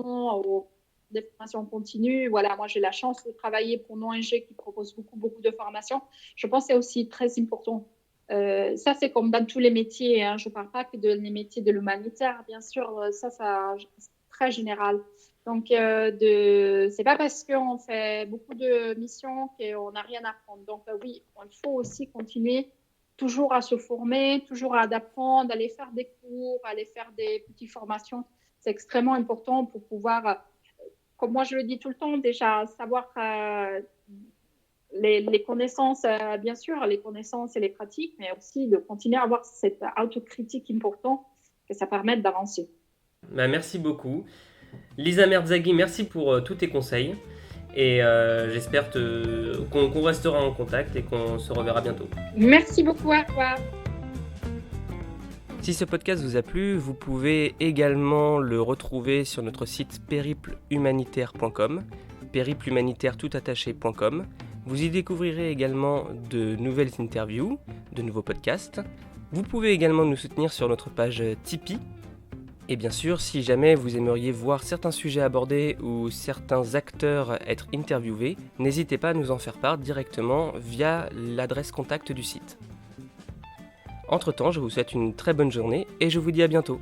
continues. Voilà, moi j'ai la chance de travailler pour une ONG qui propose beaucoup de formations. Je pense que c'est aussi très important. Ça, c'est comme dans tous les métiers. Hein. Je ne parle pas que de les métiers de l'humanitaire, bien sûr. Ça c'est très général. Donc, c'est pas parce qu'on fait beaucoup de missions qu'on n'a rien à apprendre. Donc, oui, il faut aussi continuer toujours à se former, toujours à apprendre, aller faire des cours, aller faire des petites formations. C'est extrêmement important pour pouvoir, comme moi je le dis tout le temps, déjà savoir les connaissances, bien sûr, les connaissances et les pratiques, mais aussi de continuer à avoir cette autocritique importante que ça permet d'avancer. Bah, merci beaucoup. Lisa Merzaghi, merci pour tous tes conseils. Et j'espère qu'on restera en contact et qu'on se reverra bientôt. Merci beaucoup à toi. Si ce podcast vous a plu, vous pouvez également le retrouver sur notre site périplehumanitaire.com, périplehumanitaire toutattaché.com, Vous y découvrirez également de nouvelles interviews, de nouveaux podcasts. Vous pouvez également nous soutenir sur notre page Tipeee. Et bien sûr, si jamais vous aimeriez voir certains sujets abordés ou certains acteurs être interviewés, n'hésitez pas à nous en faire part directement via l'adresse contact du site. Entre-temps, je vous souhaite une très bonne journée et je vous dis à bientôt.